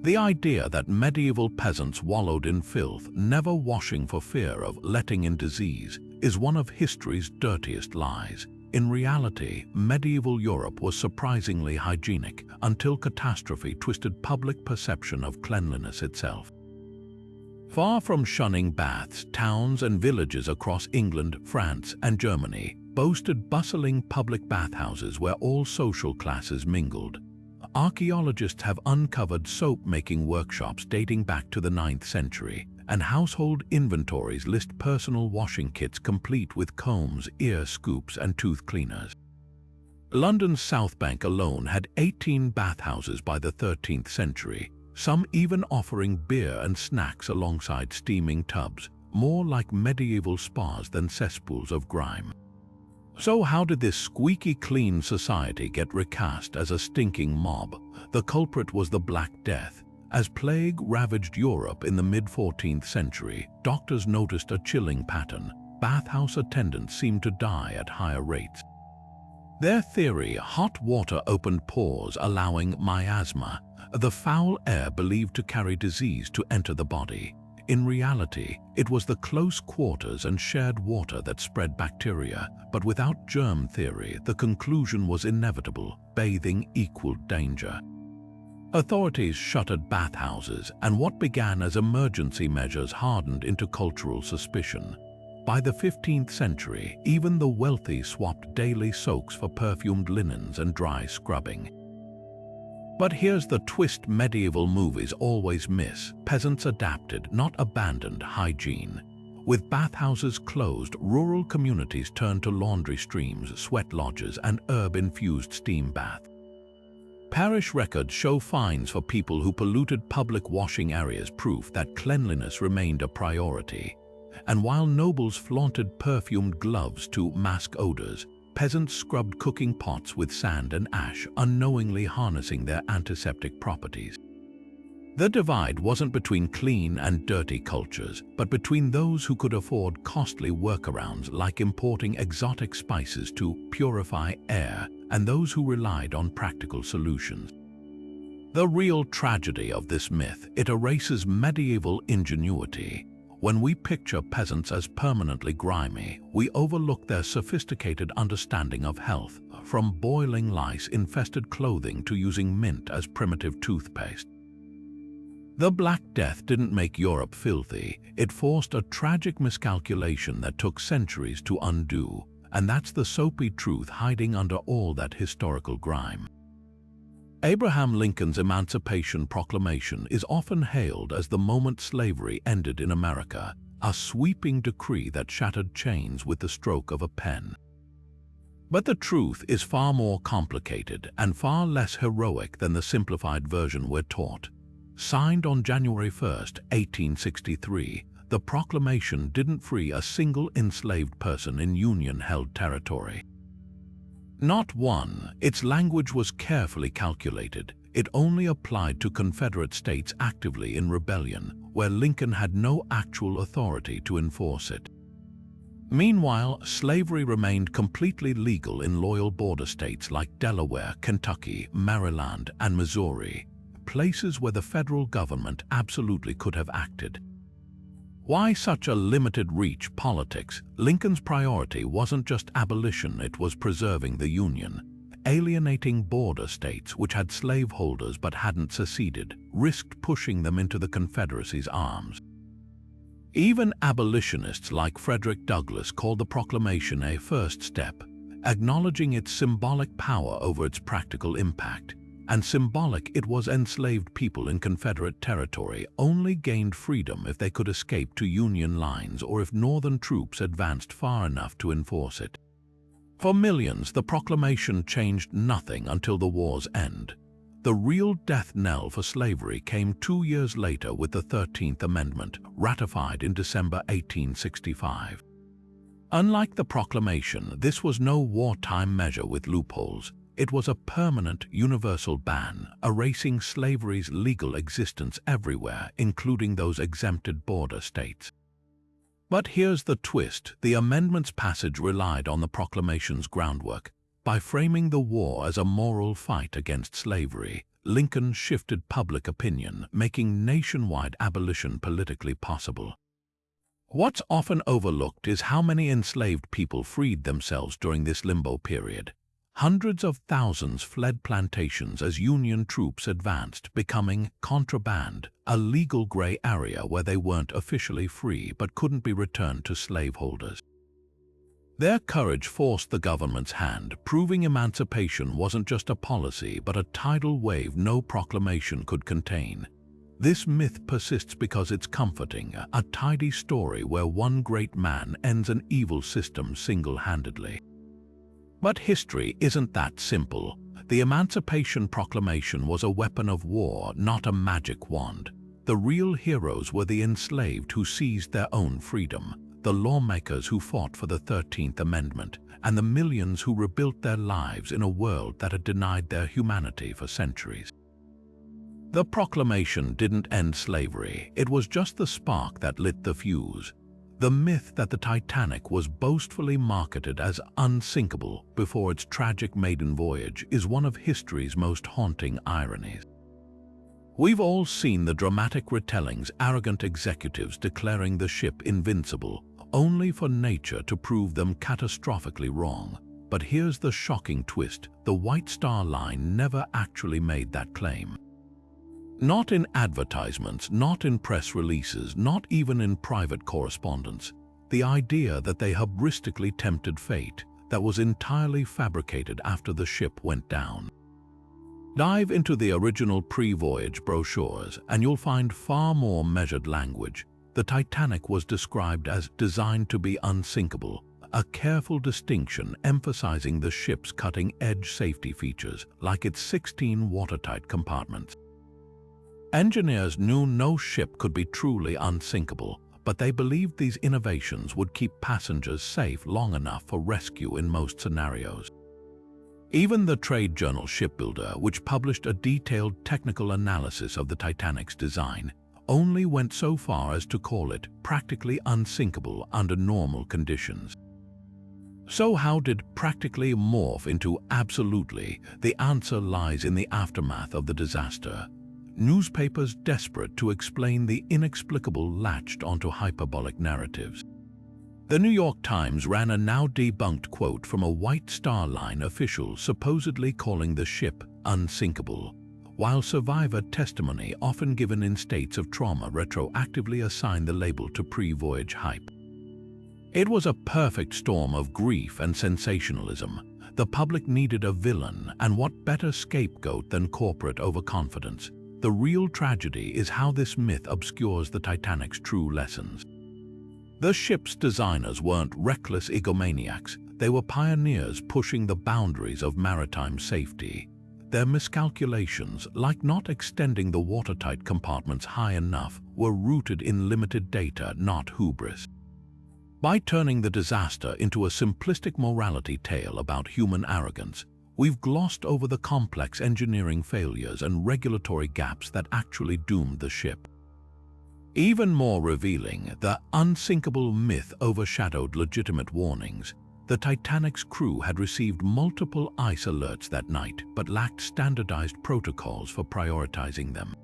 The idea that medieval peasants wallowed in filth, never washing for fear of letting in disease, is one of history's dirtiest lies. In reality, medieval Europe was surprisingly hygienic until catastrophe twisted public perception of cleanliness itself. Far from shunning baths, towns and villages across England, France, and Germany boasted bustling public bathhouses where all social classes mingled. Archaeologists have uncovered soap-making workshops dating back to the 9th century, and household inventories list personal washing kits complete with combs, ear scoops, and tooth cleaners. London's South Bank alone had 18 bathhouses by the 13th century, some even offering beer and snacks alongside steaming tubs, more like medieval spas than cesspools of grime. So how did this squeaky clean society get recast as a stinking mob? The culprit was the Black Death. As plague ravaged Europe in the mid-14th century, doctors noticed a chilling pattern. Bathhouse attendants seemed to die at higher rates. Their theory: hot water opened pores allowing miasma, the foul air believed to carry disease, to enter the body. In reality, it was the close quarters and shared water that spread bacteria, but without germ theory, the conclusion was inevitable: bathing equaled danger. Authorities shuttered bathhouses, and what began as emergency measures hardened into cultural suspicion. By the 15th century, even the wealthy swapped daily soaks for perfumed linens and dry scrubbing. But here's the twist medieval movies always miss: peasants adapted, not abandoned, hygiene. With bathhouses closed, rural communities turned to laundry streams, sweat lodges, and herb-infused steam baths. Parish records show fines for people who polluted public washing areas, proof that cleanliness remained a priority. And while nobles flaunted perfumed gloves to mask odors, peasants scrubbed cooking pots with sand and ash, unknowingly harnessing their antiseptic properties. The divide wasn't between clean and dirty cultures, but between those who could afford costly workarounds like importing exotic spices to purify air, and those who relied on practical solutions. The real tragedy of this myth: it erases medieval ingenuity. When we picture peasants as permanently grimy, we overlook their sophisticated understanding of health, from boiling lice-infested clothing to using mint as primitive toothpaste. The Black Death didn't make Europe filthy, it forced a tragic miscalculation that took centuries to undo, and that's the soapy truth hiding under all that historical grime. Abraham Lincoln's Emancipation Proclamation is often hailed as the moment slavery ended in America, a sweeping decree that shattered chains with the stroke of a pen. But the truth is far more complicated and far less heroic than the simplified version we're taught. Signed on January 1, 1863, the proclamation didn't free a single enslaved person in Union-held territory. Not one. Its language was carefully calculated. It only applied to Confederate states actively in rebellion, where Lincoln had no actual authority to enforce it. Meanwhile, slavery remained completely legal in loyal border states like Delaware, Kentucky, Maryland, and Missouri, places where the federal government absolutely could have acted. Why such a limited reach politics? Lincoln's priority wasn't just abolition, it was preserving the Union. Alienating border states which had slaveholders but hadn't seceded risked pushing them into the Confederacy's arms. Even abolitionists like Frederick Douglass called the proclamation a first step, acknowledging its symbolic power over its practical impact. And symbolic it was. Enslaved people in Confederate territory only gained freedom if they could escape to Union lines or if Northern troops advanced far enough to enforce it. For millions, the proclamation changed nothing until the war's end. The real death knell for slavery came 2 years later with the 13th Amendment, ratified in December 1865. Unlike the proclamation, this was no wartime measure with loopholes. It was a permanent, universal ban, erasing slavery's legal existence everywhere, including those exempted border states. But here's the twist. The amendment's passage relied on the proclamation's groundwork. By framing the war as a moral fight against slavery, Lincoln shifted public opinion, making nationwide abolition politically possible. What's often overlooked is how many enslaved people freed themselves during this limbo period. Hundreds of thousands fled plantations as Union troops advanced, becoming contraband, a legal gray area where they weren't officially free but couldn't be returned to slaveholders. Their courage forced the government's hand, proving emancipation wasn't just a policy but a tidal wave no proclamation could contain. This myth persists because it's comforting, a tidy story where one great man ends an evil system single-handedly. But history isn't that simple. The Emancipation Proclamation was a weapon of war, not a magic wand. The real heroes were the enslaved who seized their own freedom, the lawmakers who fought for the 13th Amendment, and the millions who rebuilt their lives in a world that had denied their humanity for centuries. The proclamation didn't end slavery. It was just the spark that lit the fuse. The myth that the Titanic was boastfully marketed as unsinkable before its tragic maiden voyage is one of history's most haunting ironies. We've all seen the dramatic retellings, arrogant executives declaring the ship invincible, only for nature to prove them catastrophically wrong. But here's the shocking twist: the White Star Line never actually made that claim. Not in advertisements, not in press releases, not even in private correspondence. The idea that they hubristically tempted fate, that was entirely fabricated after the ship went down. Dive into the original pre-voyage brochures and you'll find far more measured language. The Titanic was described as designed to be unsinkable, a careful distinction emphasizing the ship's cutting-edge safety features, like its 16 watertight compartments. Engineers knew no ship could be truly unsinkable, but they believed these innovations would keep passengers safe long enough for rescue in most scenarios. Even the trade journal Shipbuilder, which published a detailed technical analysis of the Titanic's design, only went so far as to call it practically unsinkable under normal conditions. So how did practically morph into absolutely? The answer lies in the aftermath of the disaster. Newspapers desperate to explain the inexplicable latched onto hyperbolic narratives. The New York Times ran a now debunked quote from a White Star Line official supposedly calling the ship unsinkable, while survivor testimony often given in states of trauma retroactively assigned the label to pre-voyage hype. It was a perfect storm of grief and sensationalism. The public needed a villain, and what better scapegoat than corporate overconfidence? The real tragedy is how this myth obscures the Titanic's true lessons. The ship's designers weren't reckless egomaniacs. They were pioneers pushing the boundaries of maritime safety. Their miscalculations, like not extending the watertight compartments high enough, were rooted in limited data, not hubris. By turning the disaster into a simplistic morality tale about human arrogance, we've glossed over the complex engineering failures and regulatory gaps that actually doomed the ship. Even more revealing, the unsinkable myth overshadowed legitimate warnings. The Titanic's crew had received multiple ice alerts that night, but lacked standardized protocols for prioritizing them.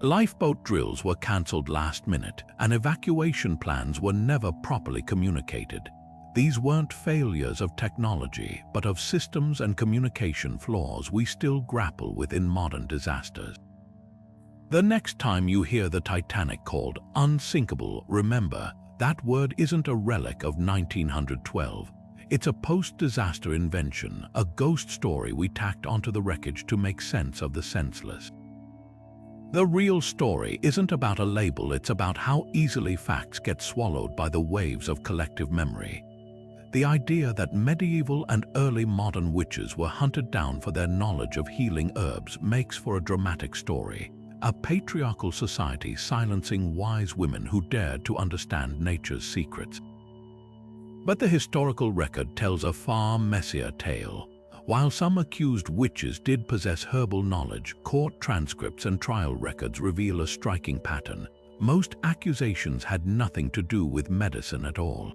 Lifeboat drills were cancelled last minute, and evacuation plans were never properly communicated. These weren't failures of technology, but of systems and communication flaws we still grapple with in modern disasters. The next time you hear the Titanic called unsinkable, remember, that word isn't a relic of 1912. It's a post-disaster invention, a ghost story we tacked onto the wreckage to make sense of the senseless. The real story isn't about a label, it's about how easily facts get swallowed by the waves of collective memory. The idea that medieval and early modern witches were hunted down for their knowledge of healing herbs makes for a dramatic story. A patriarchal society silencing wise women who dared to understand nature's secrets. But the historical record tells a far messier tale. While some accused witches did possess herbal knowledge, court transcripts and trial records reveal a striking pattern. Most accusations had nothing to do with medicine at all.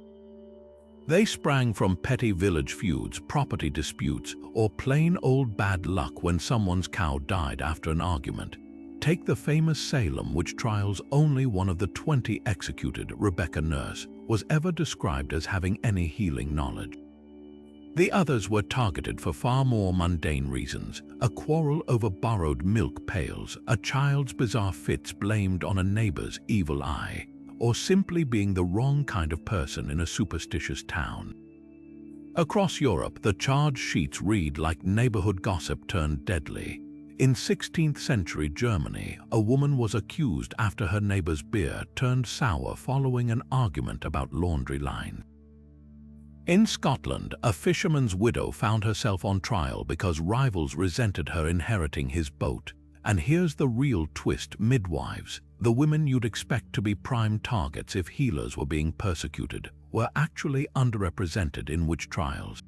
They sprang from petty village feuds, property disputes, or plain old bad luck when someone's cow died after an argument. Take the famous Salem witch trials. Only one of the 20 executed, Rebecca Nurse, was ever described as having any healing knowledge. The others were targeted for far more mundane reasons: a quarrel over borrowed milk pails, a child's bizarre fits blamed on a neighbor's evil eye, or simply being the wrong kind of person in a superstitious town. Across Europe, the charge sheets read like neighborhood gossip turned deadly. In 16th century Germany, a woman was accused after her neighbor's beer turned sour following an argument about laundry lines. In Scotland, a fisherman's widow found herself on trial because rivals resented her inheriting his boat. And here's the real twist: midwives, the women you'd expect to be prime targets if healers were being persecuted, were actually underrepresented in witch trials.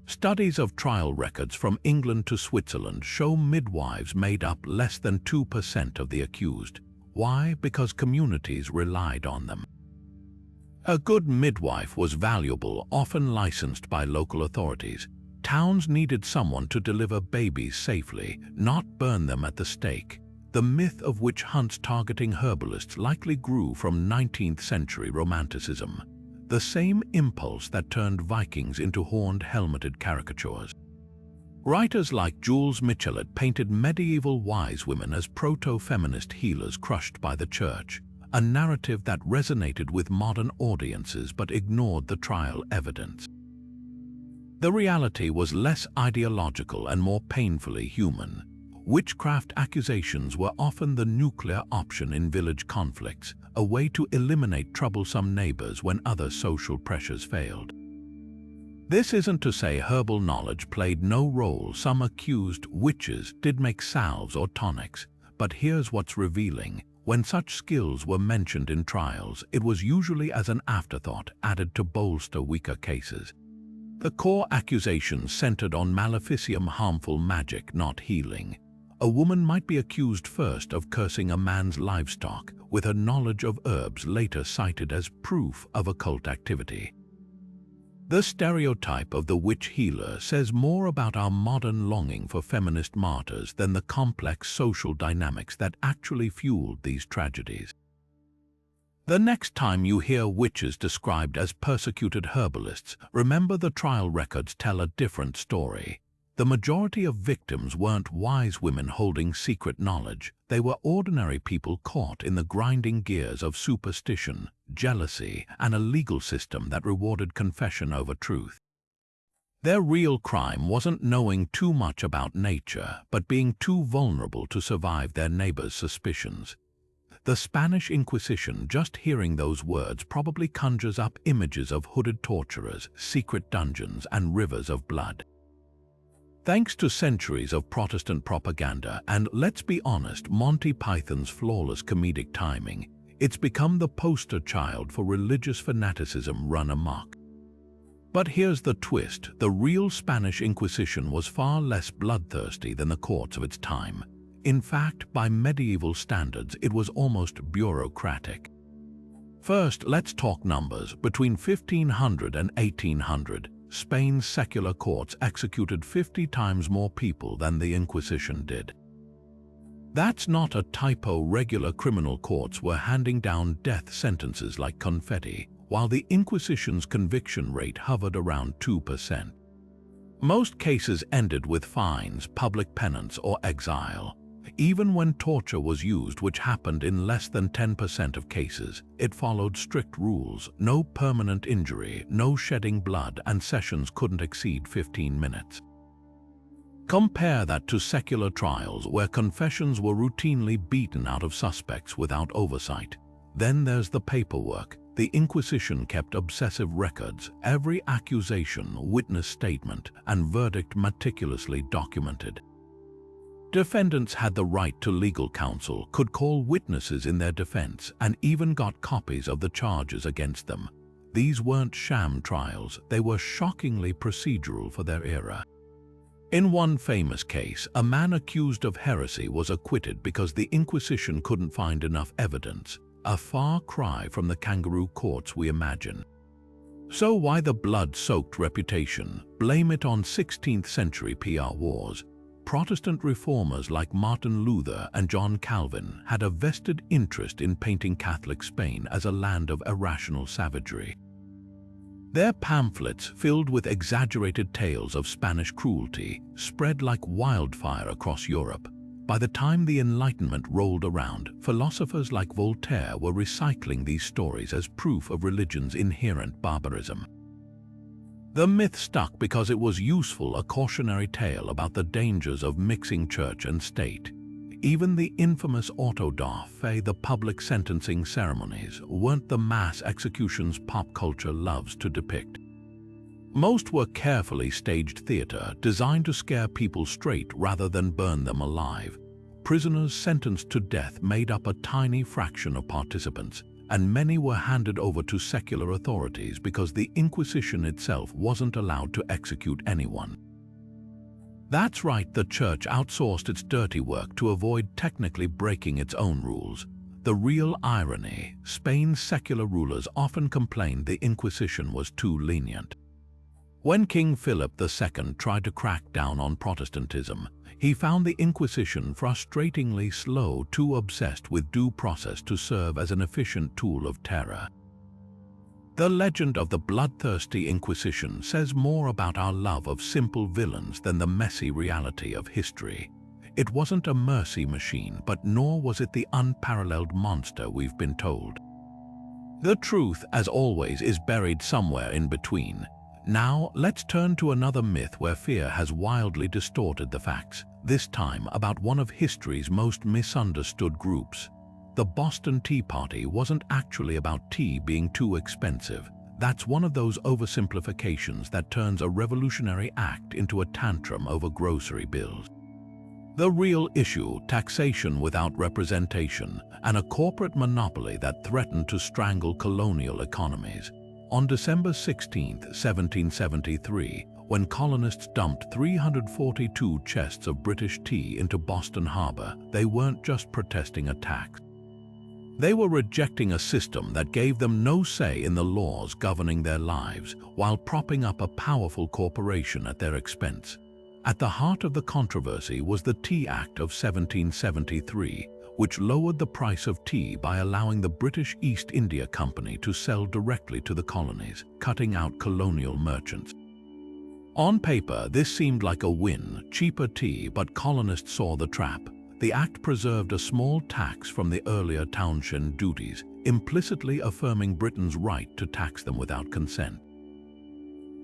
Studies of trial records from England to Switzerland show midwives made up less than 2% of the accused. Why? Because communities relied on them. A good midwife was valuable, often licensed by local authorities. Towns needed someone to deliver babies safely, not burn them at the stake. The myth of witch hunts targeting herbalists likely grew from 19th century Romanticism, the same impulse that turned Vikings into horned, helmeted caricatures. Writers like Jules Michelet painted medieval wise women as proto-feminist healers crushed by the church, a narrative that resonated with modern audiences but ignored the trial evidence. The reality was less ideological and more painfully human. Witchcraft accusations were often the nuclear option in village conflicts, a way to eliminate troublesome neighbors when other social pressures failed. This isn't to say herbal knowledge played no role. Some accused witches did make salves or tonics, but here's what's revealing. When such skills were mentioned in trials, it was usually as an afterthought added to bolster weaker cases. The core accusations centered on maleficium, harmful magic, not healing. A woman might be accused first of cursing a man's livestock, with her knowledge of herbs later cited as proof of occult activity. The stereotype of the witch healer says more about our modern longing for feminist martyrs than the complex social dynamics that actually fueled these tragedies. The next time you hear witches described as persecuted herbalists, remember the trial records tell a different story. The majority of victims weren't wise women holding secret knowledge. They were ordinary people caught in the grinding gears of superstition, jealousy, and a legal system that rewarded confession over truth. Their real crime wasn't knowing too much about nature, but being too vulnerable to survive their neighbors' suspicions. The Spanish Inquisition, just hearing those words probably conjures up images of hooded torturers, secret dungeons, and rivers of blood. Thanks to centuries of Protestant propaganda and, let's be honest, Monty Python's flawless comedic timing, It's become the poster child for religious fanaticism run amok. But here's the twist: the real Spanish Inquisition was far less bloodthirsty than the courts of its time. In fact, by medieval standards, it was almost bureaucratic. First, let's talk numbers. Between 1500 and 1800, Spain's secular courts executed 50 times more people than the Inquisition did. That's not a typo. Regular criminal courts were handing down death sentences like confetti, while the Inquisition's conviction rate hovered around 2%. Most cases ended with fines, public penance, or exile. Even when torture was used, which happened in less than 10% of cases, it followed strict rules: no permanent injury, no shedding blood, and sessions couldn't exceed 15 minutes. Compare that to secular trials where confessions were routinely beaten out of suspects without oversight. Then there's the paperwork. The Inquisition kept obsessive records, every accusation, witness statement, and verdict meticulously documented. Defendants had the right to legal counsel, could call witnesses in their defense, and even got copies of the charges against them. These weren't sham trials, they were shockingly procedural for their era. In one famous case, a man accused of heresy was acquitted because the Inquisition couldn't find enough evidence, a far cry from the kangaroo courts we imagine. So why the blood-soaked reputation? Blame it on 16th century PR wars. Protestant reformers like Martin Luther and John Calvin had a vested interest in painting Catholic Spain as a land of irrational savagery. Their pamphlets, filled with exaggerated tales of Spanish cruelty, spread like wildfire across Europe. By the time the Enlightenment rolled around, philosophers like Voltaire were recycling these stories as proof of religion's inherent barbarism. The myth stuck because it was useful, a cautionary tale about the dangers of mixing church and state. Even the infamous auto da fe, the public sentencing ceremonies, weren't the mass executions pop culture loves to depict. Most were carefully staged theater, designed to scare people straight rather than burn them alive. Prisoners sentenced to death made up a tiny fraction of participants, and many were handed over to secular authorities because the Inquisition itself wasn't allowed to execute anyone. That's right, the church outsourced its dirty work to avoid technically breaking its own rules. The real irony: Spain's secular rulers often complained the Inquisition was too lenient. When King Philip II tried to crack down on Protestantism, he found the Inquisition frustratingly slow, too obsessed with due process to serve as an efficient tool of terror. The legend of the bloodthirsty Inquisition says more about our love of simple villains than the messy reality of history. It wasn't a mercy machine, but nor was it the unparalleled monster we've been told. The truth, as always, is buried somewhere in between. Now, let's turn to another myth where fear has wildly distorted the facts, this time about one of history's most misunderstood groups. The Boston Tea Party wasn't actually about tea being too expensive. That's one of those oversimplifications that turns a revolutionary act into a tantrum over grocery bills. The real issue: taxation without representation, and a corporate monopoly that threatened to strangle colonial economies. On December 16, 1773, when colonists dumped 342 chests of British tea into Boston Harbor, they weren't just protesting a tax. They were rejecting a system that gave them no say in the laws governing their lives, while propping up a powerful corporation at their expense. At the heart of the controversy was the Tea Act of 1773, which lowered the price of tea by allowing the British East India Company to sell directly to the colonies, cutting out colonial merchants. On paper, this seemed like a win: cheaper tea, but colonists saw the trap. The act preserved a small tax from the earlier Townshend duties, implicitly affirming Britain's right to tax them without consent.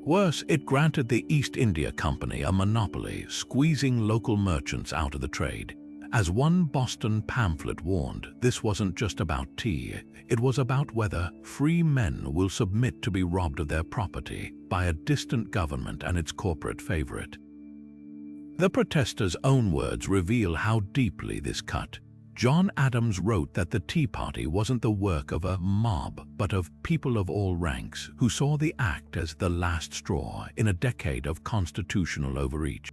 Worse, it granted the East India Company a monopoly, squeezing local merchants out of the trade. As one Boston pamphlet warned, this wasn't just about tea, it was about whether free men will submit to be robbed of their property by a distant government and its corporate favorite. The protesters' own words reveal how deeply this cut. John Adams wrote that the Tea Party wasn't the work of a mob, but of people of all ranks who saw the act as the last straw in a decade of constitutional overreach.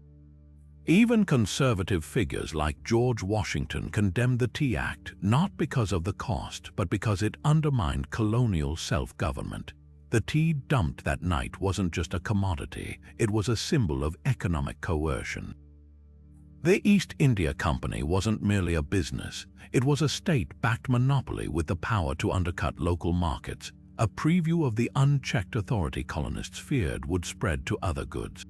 Even conservative figures like George Washington condemned the Tea Act not because of the cost, but because it undermined colonial self-government. The tea dumped that night wasn't just a commodity, it was a symbol of economic coercion. The East India Company wasn't merely a business, it was a state-backed monopoly with the power to undercut local markets, a preview of the unchecked authority colonists feared would spread to other goods.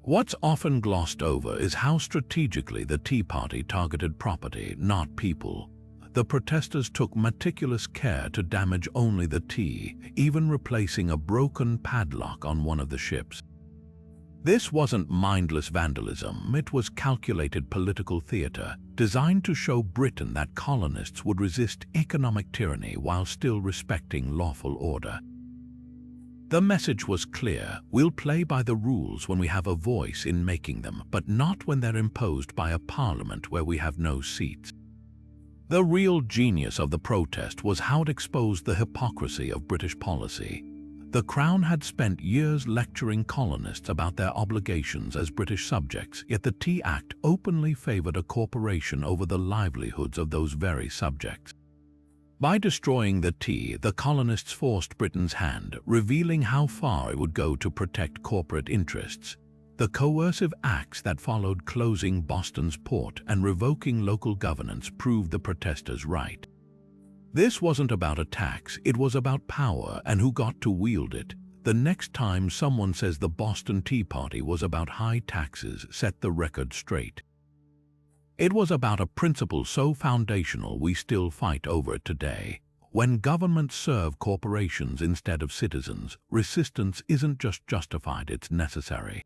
What's often glossed over is how strategically the Tea Party targeted property, not people. The protesters took meticulous care to damage only the tea, even replacing a broken padlock on one of the ships. This wasn't mindless vandalism, it was calculated political theater, designed to show Britain that colonists would resist economic tyranny while still respecting lawful order. The message was clear: we'll play by the rules when we have a voice in making them, but not when they're imposed by a parliament where we have no seats. The real genius of the protest was how it exposed the hypocrisy of British policy. The Crown had spent years lecturing colonists about their obligations as British subjects, yet the Tea Act openly favoured a corporation over the livelihoods of those very subjects. By destroying the tea, the colonists forced Britain's hand, revealing how far it would go to protect corporate interests. The coercive acts that followed, closing Boston's port and revoking local governance, proved the protesters right. This wasn't about a tax, it was about power and who got to wield it. The next time someone says the Boston Tea Party was about high taxes, set the record straight. It was about a principle so foundational we still fight over it today. When governments serve corporations instead of citizens, resistance isn't just justified, it's necessary.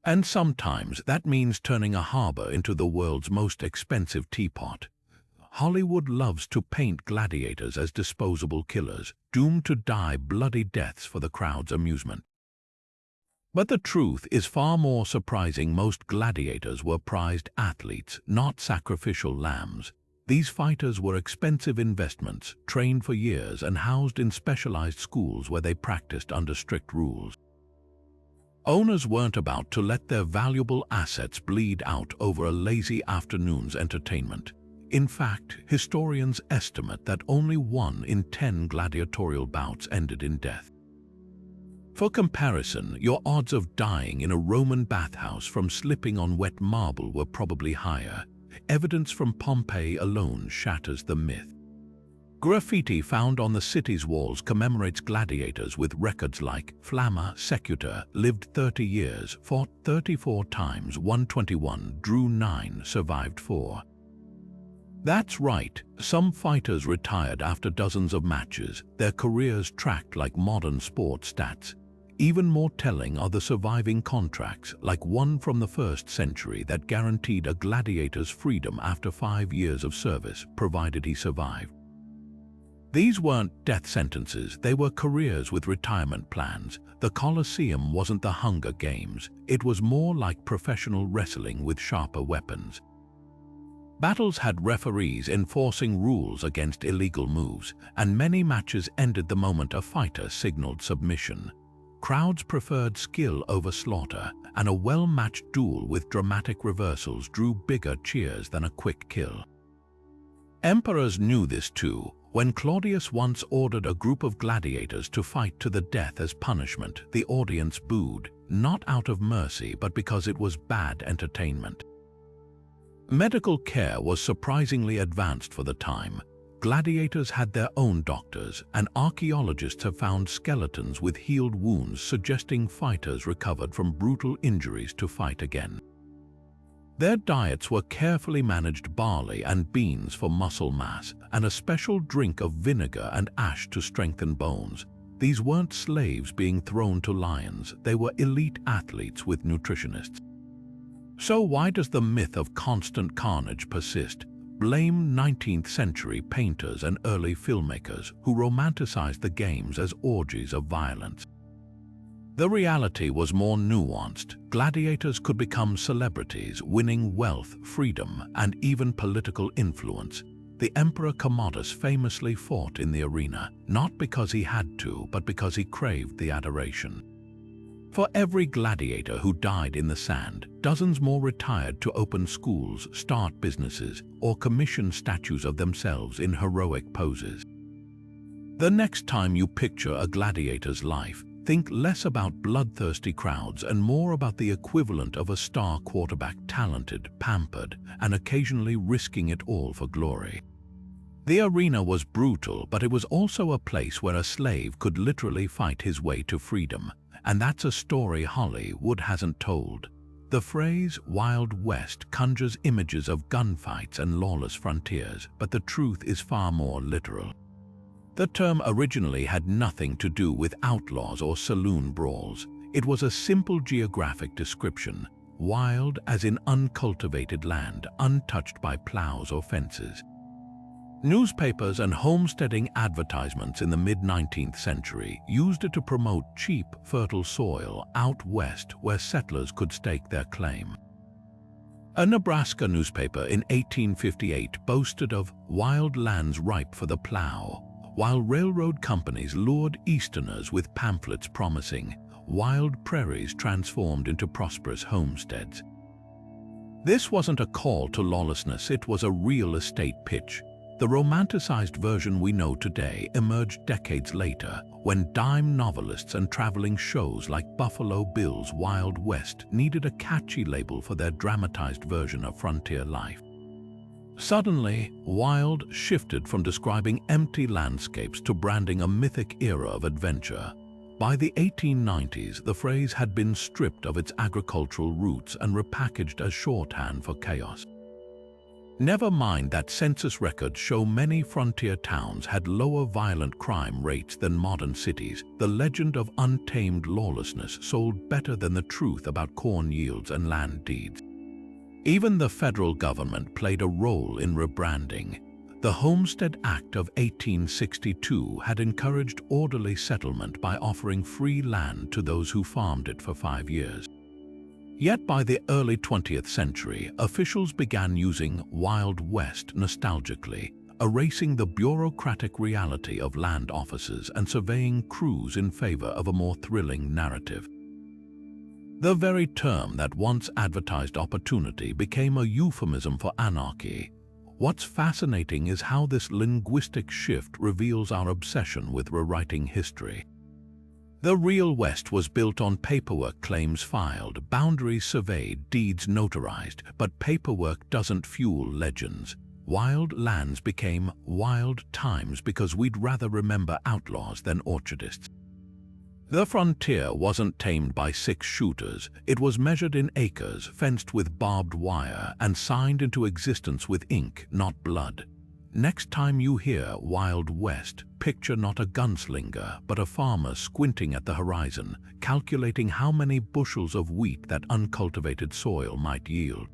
And sometimes that means turning a harbor into the world's most expensive teapot. Hollywood loves to paint gladiators as disposable killers, doomed to die bloody deaths for the crowd's amusement. But the truth is far more surprising. Most gladiators were prized athletes, not sacrificial lambs. These fighters were expensive investments, trained for years and housed in specialized schools where they practiced under strict rules. Owners weren't about to let their valuable assets bleed out over a lazy afternoon's entertainment. In fact, historians estimate that only 1 in 10 gladiatorial bouts ended in death. For comparison, your odds of dying in a Roman bathhouse from slipping on wet marble were probably higher. Evidence from Pompeii alone shatters the myth. Graffiti found on the city's walls commemorates gladiators with records like Flamma Secutor, lived 30 years, fought 34 times, won 21, drew 9, survived 4. That's right, some fighters retired after dozens of matches, their careers tracked like modern sports stats. Even more telling are the surviving contracts, like one from the 1st century that guaranteed a gladiator's freedom after 5 years of service, provided he survived. These weren't death sentences, they were careers with retirement plans. The Colosseum wasn't the Hunger Games, it was more like professional wrestling with sharper weapons. Battles had referees enforcing rules against illegal moves, and many matches ended the moment a fighter signaled submission. Crowds preferred skill over slaughter, and a well-matched duel with dramatic reversals drew bigger cheers than a quick kill. Emperors knew this too. When Claudius once ordered a group of gladiators to fight to the death as punishment, the audience booed, not out of mercy but because it was bad entertainment. Medical care was surprisingly advanced for the time. Gladiators had their own doctors, and archaeologists have found skeletons with healed wounds suggesting fighters recovered from brutal injuries to fight again. Their diets were carefully managed: barley and beans for muscle mass, and a special drink of vinegar and ash to strengthen bones. These weren't slaves being thrown to lions, they were elite athletes with nutritionists. So why does the myth of constant carnage persist? Blame 19th century painters and early filmmakers who romanticized the games as orgies of violence. The reality was more nuanced. Gladiators could become celebrities, winning wealth, freedom, and even political influence. The Emperor Commodus famously fought in the arena, not because he had to, but because he craved the adoration. For every gladiator who died in the sand, dozens more retired to open schools, start businesses, or commission statues of themselves in heroic poses. The next time you picture a gladiator's life, think less about bloodthirsty crowds and more about the equivalent of a star quarterback, talented, pampered, and occasionally risking it all for glory. The arena was brutal, but it was also a place where a slave could literally fight his way to freedom. And that's a story Hollywood hasn't told. The phrase Wild West conjures images of gunfights and lawless frontiers, but the truth is far more literal. The term originally had nothing to do with outlaws or saloon brawls. It was a simple geographic description, wild as in uncultivated land, untouched by plows or fences. Newspapers and homesteading advertisements in the mid-19th century used it to promote cheap, fertile soil out west where settlers could stake their claim. A Nebraska newspaper in 1858 boasted of wild lands ripe for the plow, while railroad companies lured Easterners with pamphlets promising wild prairies transformed into prosperous homesteads. This wasn't a call to lawlessness, it was a real estate pitch. The romanticized version we know today emerged decades later, when dime novelists and traveling shows like Buffalo Bill's Wild West needed a catchy label for their dramatized version of frontier life. Suddenly, wild shifted from describing empty landscapes to branding a mythic era of adventure. By the 1890s, the phrase had been stripped of its agricultural roots and repackaged as shorthand for chaos. Never mind that census records show many frontier towns had lower violent crime rates than modern cities. The legend of untamed lawlessness sold better than the truth about corn yields and land deeds. Even the federal government played a role in rebranding. The Homestead Act of 1862 had encouraged orderly settlement by offering free land to those who farmed it for 5 years. Yet by the early 20th century, officials began using Wild West nostalgically, erasing the bureaucratic reality of land offices and surveying crews in favor of a more thrilling narrative. The very term that once advertised opportunity became a euphemism for anarchy. What's fascinating is how this linguistic shift reveals our obsession with rewriting history. The real West was built on paperwork, claims filed, boundaries surveyed, deeds notarized, but paperwork doesn't fuel legends. Wild lands became wild times because we'd rather remember outlaws than orchardists. The frontier wasn't tamed by 6-shooters, it was measured in acres, fenced with barbed wire, and signed into existence with ink, not blood. Next time you hear Wild West, picture not a gunslinger, but a farmer squinting at the horizon, calculating how many bushels of wheat that uncultivated soil might yield.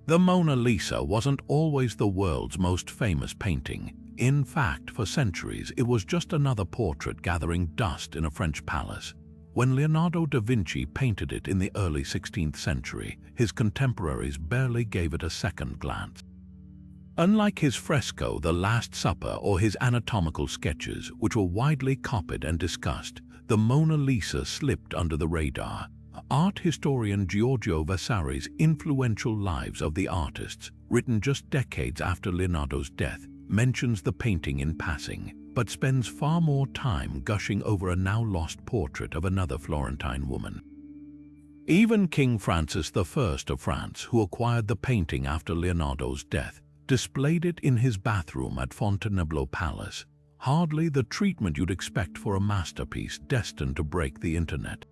The Mona Lisa wasn't always the world's most famous painting. In fact, for centuries, it was just another portrait gathering dust in a French palace. When Leonardo da Vinci painted it in the early 16th century, his contemporaries barely gave it a second glance. Unlike his fresco, The Last Supper, or his anatomical sketches, which were widely copied and discussed, the Mona Lisa slipped under the radar. Art historian Giorgio Vasari's influential Lives of the Artists, written just decades after Leonardo's death, mentions the painting in passing, but spends far more time gushing over a now-lost portrait of another Florentine woman. Even King Francis I of France, who acquired the painting after Leonardo's death, displayed it in his bathroom at Fontainebleau Palace, hardly the treatment you'd expect for a masterpiece destined to break the internet.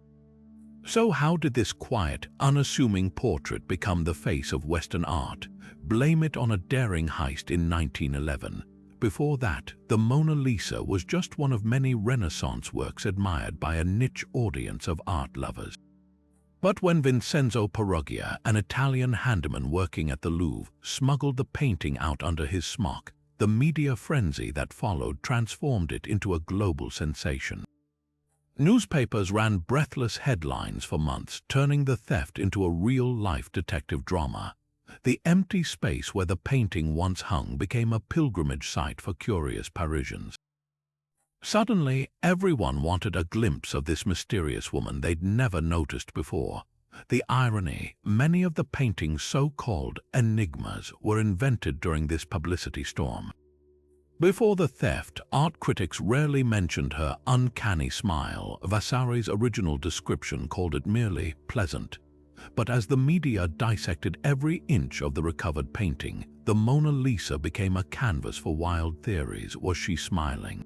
So how did this quiet, unassuming portrait become the face of Western art? Blame it on a daring heist in 1911. Before that, the Mona Lisa was just one of many Renaissance works admired by a niche audience of art lovers. But when Vincenzo Peruggia, an Italian handyman working at the Louvre, smuggled the painting out under his smock, the media frenzy that followed transformed it into a global sensation. Newspapers ran breathless headlines for months, turning the theft into a real-life detective drama. The empty space where the painting once hung became a pilgrimage site for curious Parisians. Suddenly, everyone wanted a glimpse of this mysterious woman they'd never noticed before. The irony, many of the painting's so-called enigmas were invented during this publicity storm. Before the theft, art critics rarely mentioned her uncanny smile. Vasari's original description called it merely pleasant. But as the media dissected every inch of the recovered painting, the Mona Lisa became a canvas for wild theories. Was she smiling?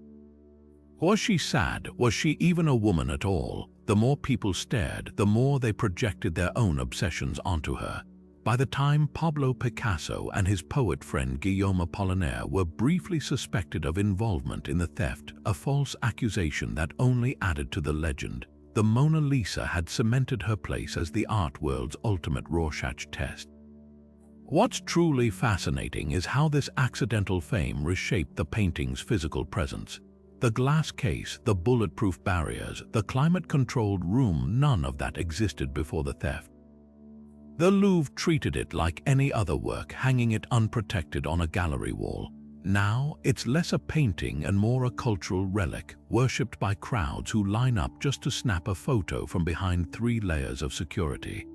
Was she sad? Was she even a woman at all? The more people stared, the more they projected their own obsessions onto her. By the time Pablo Picasso and his poet friend Guillaume Apollinaire were briefly suspected of involvement in the theft, a false accusation that only added to the legend, the Mona Lisa had cemented her place as the art world's ultimate Rorschach test. What's truly fascinating is how this accidental fame reshaped the painting's physical presence. The glass case, the bulletproof barriers, the climate-controlled room, none of that existed before the theft. The Louvre treated it like any other work, hanging it unprotected on a gallery wall. Now, it's less a painting and more a cultural relic, worshipped by crowds who line up just to snap a photo from behind 3 layers of security.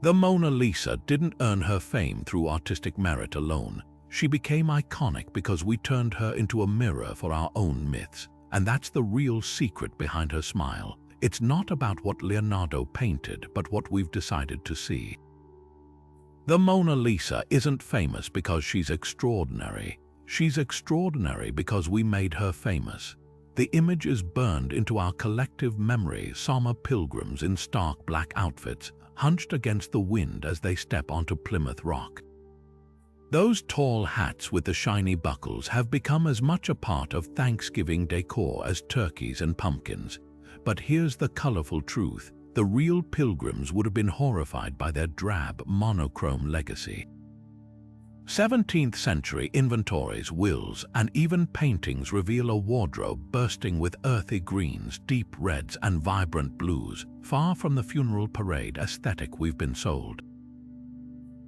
The Mona Lisa didn't earn her fame through artistic merit alone. She became iconic because we turned her into a mirror for our own myths, and that's the real secret behind her smile. It's not about what Leonardo painted, but what we've decided to see. The Mona Lisa isn't famous because she's extraordinary. She's extraordinary because we made her famous. The image is burned into our collective memory, summer pilgrims in stark black outfits, hunched against the wind as they step onto Plymouth Rock. Those tall hats with the shiny buckles have become as much a part of Thanksgiving decor as turkeys and pumpkins. But here's the colorful truth. The real pilgrims would have been horrified by their drab, monochrome legacy. 17th century inventories, wills, and even paintings reveal a wardrobe bursting with earthy greens, deep reds, and vibrant blues, far from the funeral parade aesthetic we've been sold.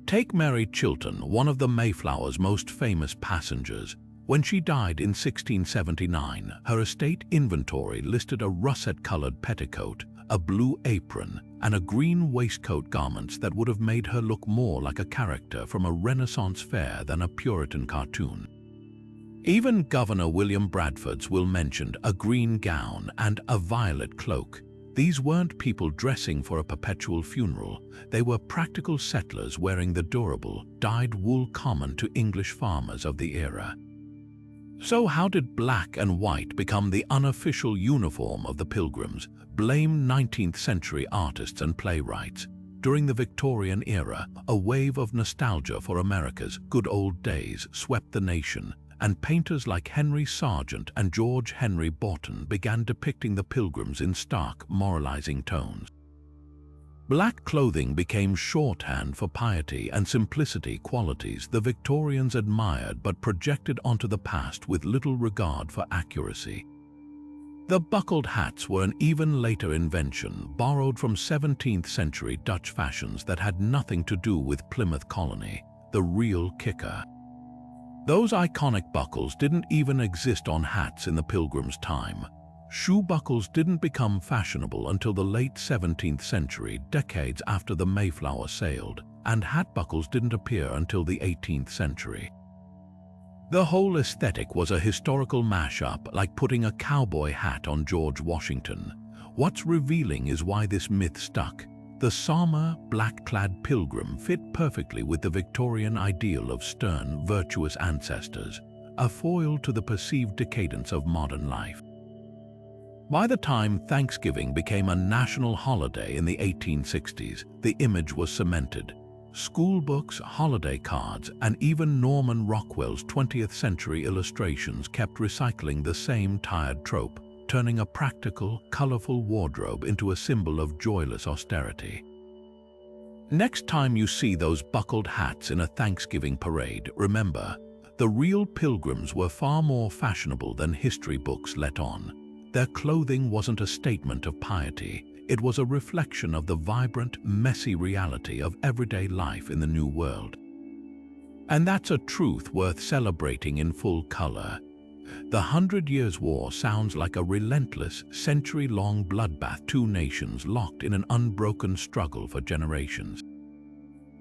Take Mary Chilton, one of the Mayflower's most famous passengers. When she died in 1679, her estate inventory listed a russet-colored petticoat, a blue apron, and a green waistcoat, garments that would have made her look more like a character from a Renaissance fair than a Puritan cartoon. Even Governor William Bradford's will mentioned a green gown and a violet cloak. These weren't people dressing for a perpetual funeral. They were practical settlers wearing the durable, dyed wool common to English farmers of the era. So how did black and white become the unofficial uniform of the pilgrims? Blame 19th century artists and playwrights. During the Victorian era, a wave of nostalgia for America's good old days swept the nation, and painters like Henry Sargent and George Henry Borton began depicting the pilgrims in stark, moralizing tones. Black clothing became shorthand for piety and simplicity, qualities the Victorians admired but projected onto the past with little regard for accuracy. The buckled hats were an even later invention, borrowed from 17th century Dutch fashions that had nothing to do with Plymouth Colony, the real kicker. Those iconic buckles didn't even exist on hats in the Pilgrims' time. Shoe buckles didn't become fashionable until the late 17th century, decades after the Mayflower sailed, and hat buckles didn't appear until the 18th century. The whole aesthetic was a historical mashup, like putting a cowboy hat on George Washington. What's revealing is why this myth stuck. The somber, black-clad pilgrim fit perfectly with the Victorian ideal of stern, virtuous ancestors, a foil to the perceived decadence of modern life. By the time Thanksgiving became a national holiday in the 1860s, the image was cemented. School books, holiday cards, and even Norman Rockwell's 20th century illustrations kept recycling the same tired trope, turning a practical, colorful wardrobe into a symbol of joyless austerity. Next time you see those buckled hats in a Thanksgiving parade, remember, the real pilgrims were far more fashionable than history books let on. Their clothing wasn't a statement of piety, it was a reflection of the vibrant, messy reality of everyday life in the New World. And that's a truth worth celebrating in full color. The 100 Years' War sounds like a relentless, century-long bloodbath, two nations locked in an unbroken struggle for generations.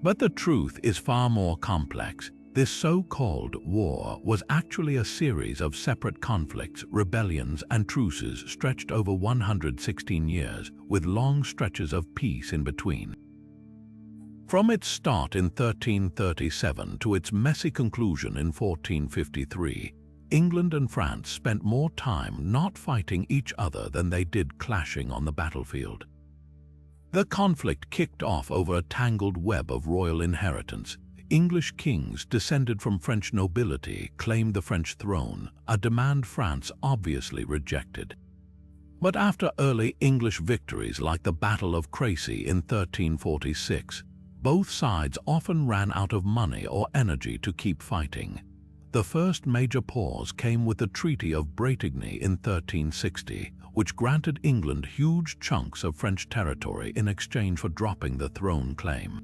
But the truth is far more complex. This so-called war was actually a series of separate conflicts, rebellions, and truces stretched over 116 years, with long stretches of peace in between. From its start in 1337 to its messy conclusion in 1453, England and France spent more time not fighting each other than they did clashing on the battlefield. The conflict kicked off over a tangled web of royal inheritance. English kings descended from French nobility claimed the French throne, a demand France obviously rejected. But after early English victories like the Battle of Crecy in 1346, both sides often ran out of money or energy to keep fighting. The first major pause came with the Treaty of Bretigny in 1360, which granted England huge chunks of French territory in exchange for dropping the throne claim.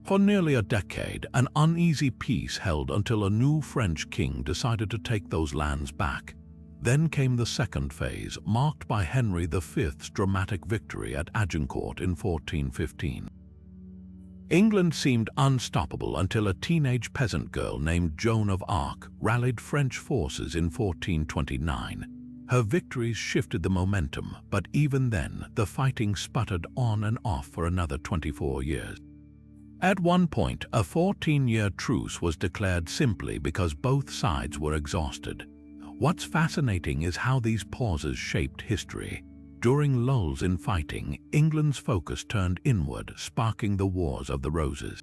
For nearly a decade, an uneasy peace held until a new French king decided to take those lands back. Then came the second phase, marked by Henry V's dramatic victory at Agincourt in 1415. England seemed unstoppable until a teenage peasant girl named Joan of Arc rallied French forces in 1429. Her victories shifted the momentum, but even then, the fighting sputtered on and off for another 24 years. At one point, a 14-year truce was declared simply because both sides were exhausted. What's fascinating is how these pauses shaped history. During lulls in fighting, England's focus turned inward, sparking the Wars of the Roses.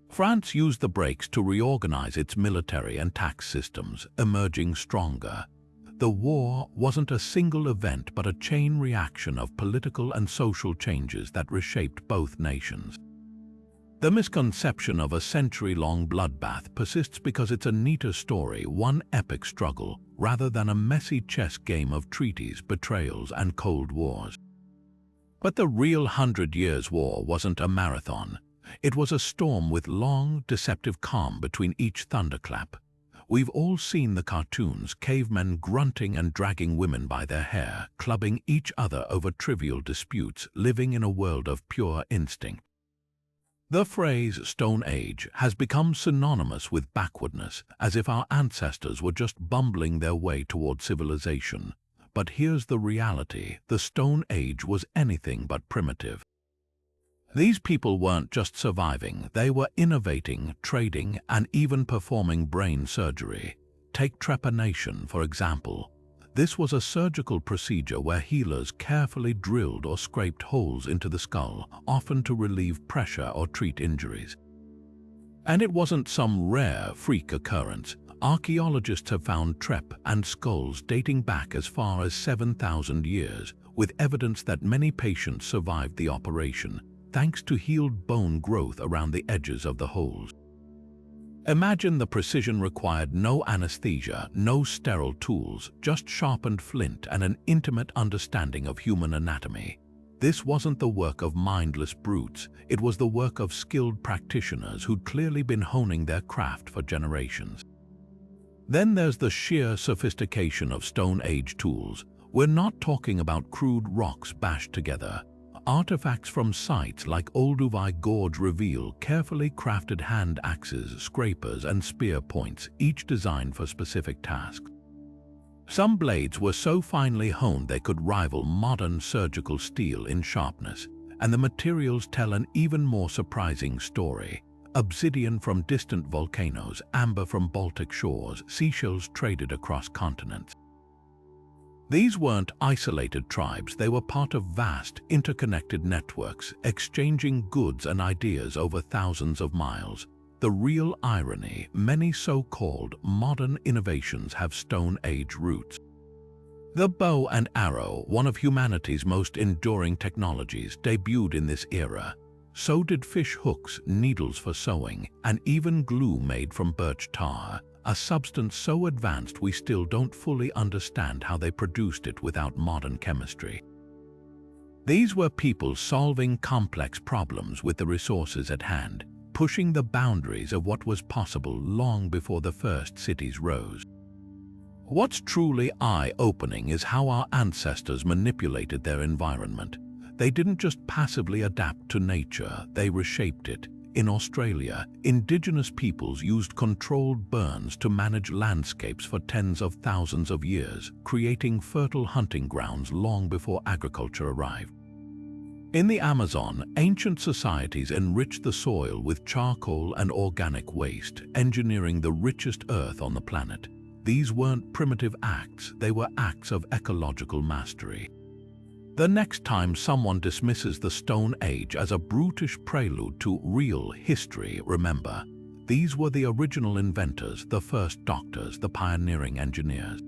France used the breaks to reorganize its military and tax systems, emerging stronger. The war wasn't a single event but a chain reaction of political and social changes that reshaped both nations. The misconception of a century-long bloodbath persists because it's a neater story, one epic struggle, rather than a messy chess game of treaties, betrayals, and cold wars. But the real 100 Years' War wasn't a marathon. It was a storm with long, deceptive calm between each thunderclap. We've all seen the cartoons, cavemen grunting and dragging women by their hair, clubbing each other over trivial disputes, living in a world of pure instinct. The phrase Stone Age has become synonymous with backwardness, as if our ancestors were just bumbling their way toward civilization. But here's the reality: the Stone Age was anything but primitive. These people weren't just surviving, they were innovating, trading, and even performing brain surgery. Take trepanation, for example. This was a surgical procedure where healers carefully drilled or scraped holes into the skull, often to relieve pressure or treat injuries. And it wasn't some rare freak occurrence. Archaeologists have found trep and skulls dating back as far as 7,000 years, with evidence that many patients survived the operation, thanks to healed bone growth around the edges of the holes. Imagine the precision required: no anesthesia, no sterile tools, just sharpened flint and an intimate understanding of human anatomy. This wasn't the work of mindless brutes, it was the work of skilled practitioners who'd clearly been honing their craft for generations. Then there's the sheer sophistication of Stone Age tools. We're not talking about crude rocks bashed together. Artifacts from sites like Olduvai Gorge reveal carefully crafted hand axes, scrapers, and spear points, each designed for specific tasks. Some blades were so finely honed they could rival modern surgical steel in sharpness, and the materials tell an even more surprising story. Obsidian from distant volcanoes, amber from Baltic shores, seashells traded across continents. These weren't isolated tribes, they were part of vast, interconnected networks, exchanging goods and ideas over thousands of miles. The real irony: many so-called modern innovations have Stone Age roots. The bow and arrow, one of humanity's most enduring technologies, debuted in this era. So did fish hooks, needles for sewing, and even glue made from birch tar. a substance so advanced we still don't fully understand how they produced it without modern chemistry. These were people solving complex problems with the resources at hand, pushing the boundaries of what was possible long before the first cities rose. What's truly eye-opening is how our ancestors manipulated their environment. They didn't just passively adapt to nature, they reshaped it. In Australia, indigenous peoples used controlled burns to manage landscapes for tens of thousands of years, creating fertile hunting grounds long before agriculture arrived. In the Amazon, ancient societies enriched the soil with charcoal and organic waste, engineering the richest earth on the planet. These weren't primitive acts, they were acts of ecological mastery. The next time someone dismisses the Stone Age as a brutish prelude to real history, remember, these were the original inventors, the first doctors, the pioneering engineers.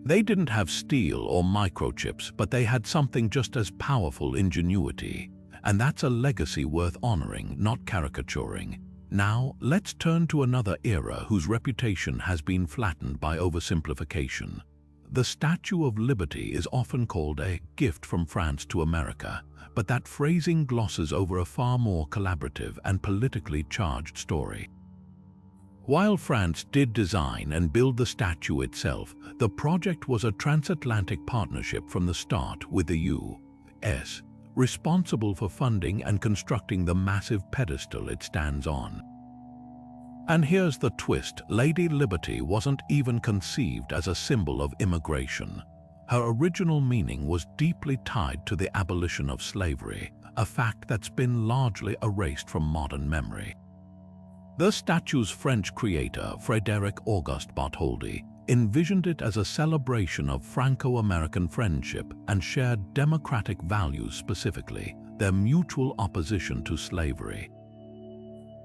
They didn't have steel or microchips, but they had something just as powerful: ingenuity. And that's a legacy worth honoring, not caricaturing. Now, let's turn to another era whose reputation has been flattened by oversimplification. The Statue of Liberty is often called a gift from France to America, but that phrasing glosses over a far more collaborative and politically charged story. While France did design and build the statue itself, the project was a transatlantic partnership from the start, with the U.S. responsible for funding and constructing the massive pedestal it stands on. And here's the twist: Lady Liberty wasn't even conceived as a symbol of immigration. Her original meaning was deeply tied to the abolition of slavery, a fact that's been largely erased from modern memory. The statue's French creator, Frédéric Auguste Bartholdi, envisioned it as a celebration of Franco-American friendship and shared democratic values, specifically their mutual opposition to slavery.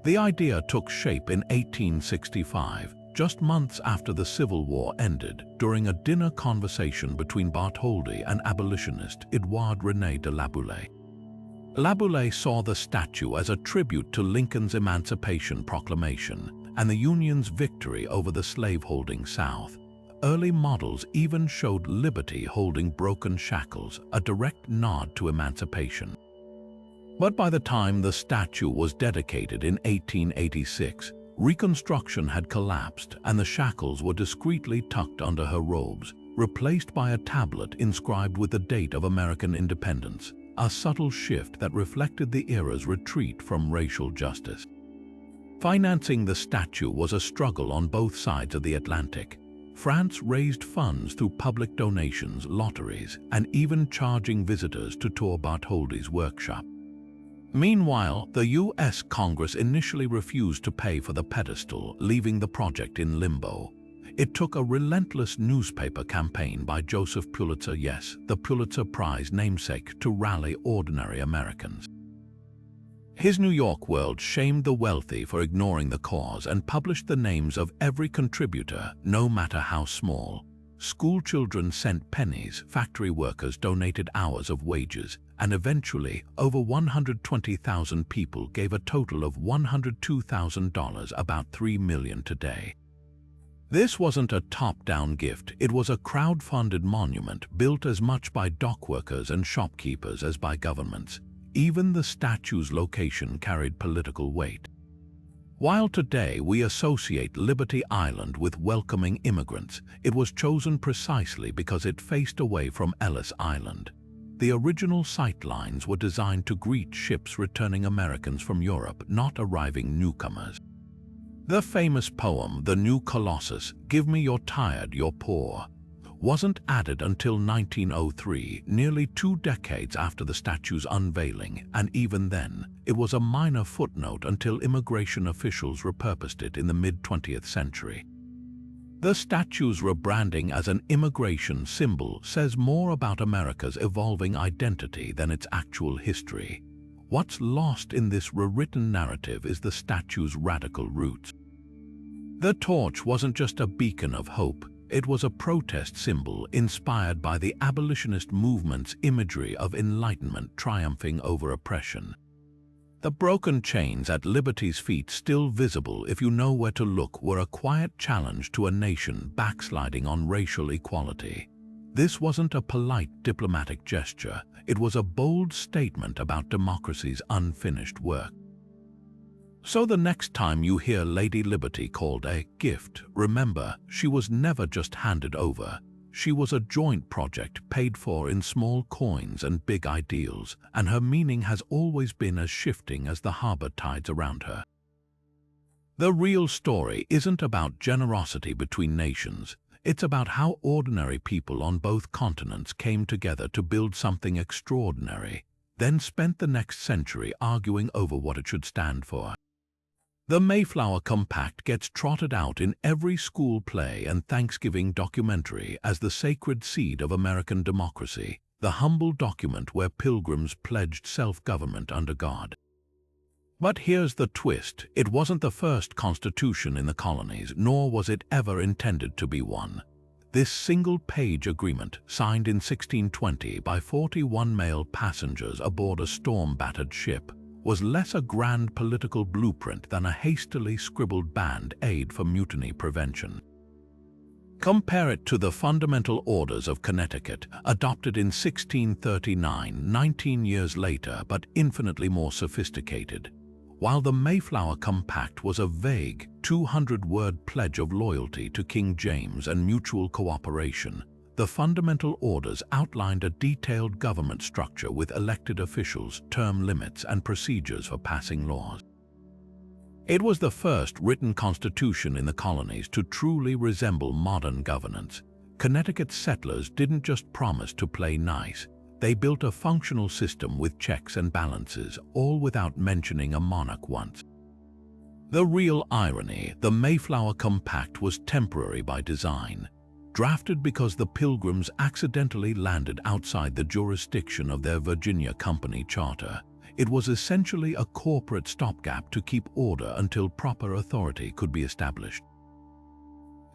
The idea took shape in 1865, just months after the Civil War ended, during a dinner conversation between Bartholdi and abolitionist Édouard René de Laboulaye. Laboulaye saw the statue as a tribute to Lincoln's Emancipation Proclamation and the Union's victory over the slaveholding South. Early models even showed Liberty holding broken shackles, a direct nod to emancipation. But by the time the statue was dedicated in 1886, Reconstruction had collapsed and the shackles were discreetly tucked under her robes, replaced by a tablet inscribed with the date of American independence, a subtle shift that reflected the era's retreat from racial justice. Financing the statue was a struggle on both sides of the Atlantic. France raised funds through public donations, lotteries, and even charging visitors to tour Bartholdi's workshop. Meanwhile, the U.S. Congress initially refused to pay for the pedestal, leaving the project in limbo. It took a relentless newspaper campaign by Joseph Pulitzer, yes, the Pulitzer Prize namesake, to rally ordinary Americans. His New York World shamed the wealthy for ignoring the cause and published the names of every contributor, no matter how small. School children sent pennies, factory workers donated hours of wages, and eventually, over 120,000 people gave a total of $102,000, about $3 million today. This wasn't a top-down gift, it was a crowd-funded monument built as much by dockworkers and shopkeepers as by governments. Even the statue's location carried political weight. While today we associate Liberty Island with welcoming immigrants, it was chosen precisely because it faced away from Ellis Island. The original sightlines were designed to greet ships returning Americans from Europe, not arriving newcomers. The famous poem, "The New Colossus, Give Me Your Tired, Your Poor," wasn't added until 1903, nearly 2 decades after the statue's unveiling, and even then, it was a minor footnote until immigration officials repurposed it in the mid-20th century. The statue's rebranding as an immigration symbol says more about America's evolving identity than its actual history. What's lost in this rewritten narrative is the statue's radical roots. The torch wasn't just a beacon of hope, it was a protest symbol inspired by the abolitionist movement's imagery of enlightenment triumphing over oppression. The broken chains at liberty's feet, still visible if you know where to look, were a quiet challenge to a nation backsliding on racial equality. This wasn't a polite diplomatic gesture, it was a bold statement about democracy's unfinished work. So the next time you hear Lady Liberty called a gift, remember, she was never just handed over. She was a joint project paid for in small coins and big ideals, and her meaning has always been as shifting as the harbor tides around her. The real story isn't about generosity between nations. It's about how ordinary people on both continents came together to build something extraordinary, then spent the next century arguing over what it should stand for. The Mayflower Compact gets trotted out in every school play and Thanksgiving documentary as the sacred seed of American democracy, the humble document where pilgrims pledged self-government under God. But here's the twist: it wasn't the first constitution in the colonies, nor was it ever intended to be one. This single-page agreement, signed in 1620 by 41 male passengers aboard a storm-battered ship, was less a grand political blueprint than a hastily scribbled band-aid for mutiny prevention. Compare it to the Fundamental Orders of Connecticut, adopted in 1639, 19 years later, but infinitely more sophisticated. While the Mayflower Compact was a vague, 200-word pledge of loyalty to King James and mutual cooperation, the Fundamental Orders outlined a detailed government structure with elected officials, term limits, and procedures for passing laws. It was the first written constitution in the colonies to truly resemble modern governance. Connecticut's settlers didn't just promise to play nice. They built a functional system with checks and balances, all without mentioning a monarch once. The real irony: the Mayflower Compact was temporary by design. Drafted because the Pilgrims accidentally landed outside the jurisdiction of their Virginia Company charter, it was essentially a corporate stopgap to keep order until proper authority could be established.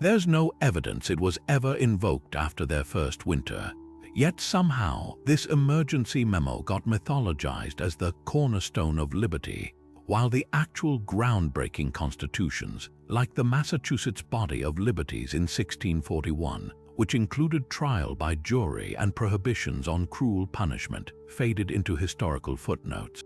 There's no evidence it was ever invoked after their first winter, yet somehow this emergency memo got mythologized as the cornerstone of liberty, while the actual groundbreaking constitutions, like the Massachusetts Body of Liberties in 1641, which included trial by jury and prohibitions on cruel punishment, faded into historical footnotes.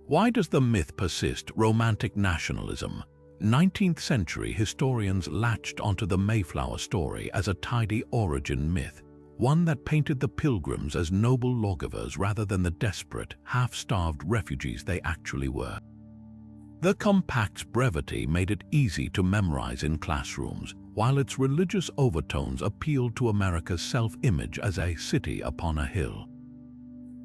Why does the myth persist? Romantic nationalism. 19th century historians latched onto the Mayflower story as a tidy origin myth, one that painted the Pilgrims as noble lawgivers rather than the desperate, half-starved refugees they actually were. The Compact's brevity made it easy to memorize in classrooms, while its religious overtones appealed to America's self-image as a city upon a hill.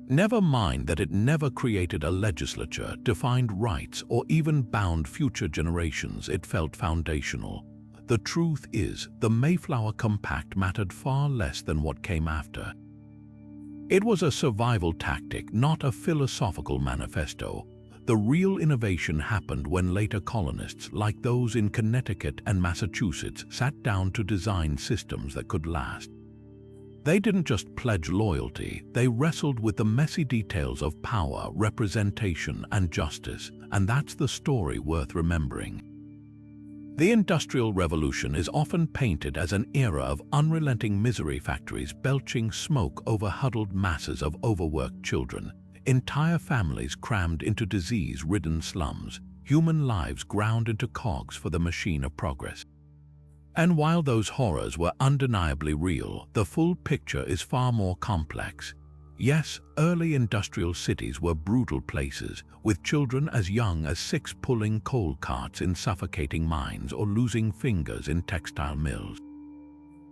Never mind that it never created a legislature, defined rights, or even bound future generations. It felt foundational. The truth is, the Mayflower Compact mattered far less than what came after. It was a survival tactic, not a philosophical manifesto. The real innovation happened when later colonists, like those in Connecticut and Massachusetts, sat down to design systems that could last. They didn't just pledge loyalty, they wrestled with the messy details of power, representation, and justice, and that's the story worth remembering. The Industrial Revolution is often painted as an era of unrelenting misery, factories belching smoke over huddled masses of overworked children, entire families crammed into disease-ridden slums, human lives ground into cogs for the machine of progress. And while those horrors were undeniably real, the full picture is far more complex. Yes, early industrial cities were brutal places, with children as young as 6 pulling coal carts in suffocating mines or losing fingers in textile mills.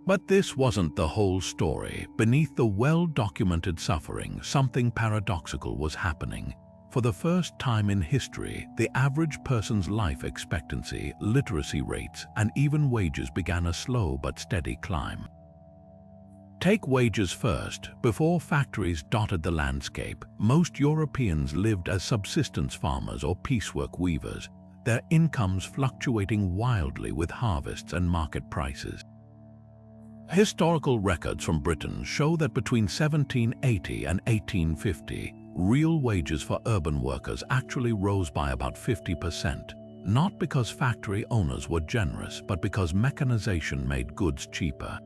But this wasn't the whole story. Beneath the well-documented suffering, something paradoxical was happening. For the first time in history, the average person's life expectancy, literacy rates, and even wages began a slow but steady climb. Take wages first. Before factories dotted the landscape, most Europeans lived as subsistence farmers or piecework weavers, their incomes fluctuating wildly with harvests and market prices. Historical records from Britain show that between 1780 and 1850, real wages for urban workers actually rose by about 50%, not because factory owners were generous, but because mechanization made goods cheaper.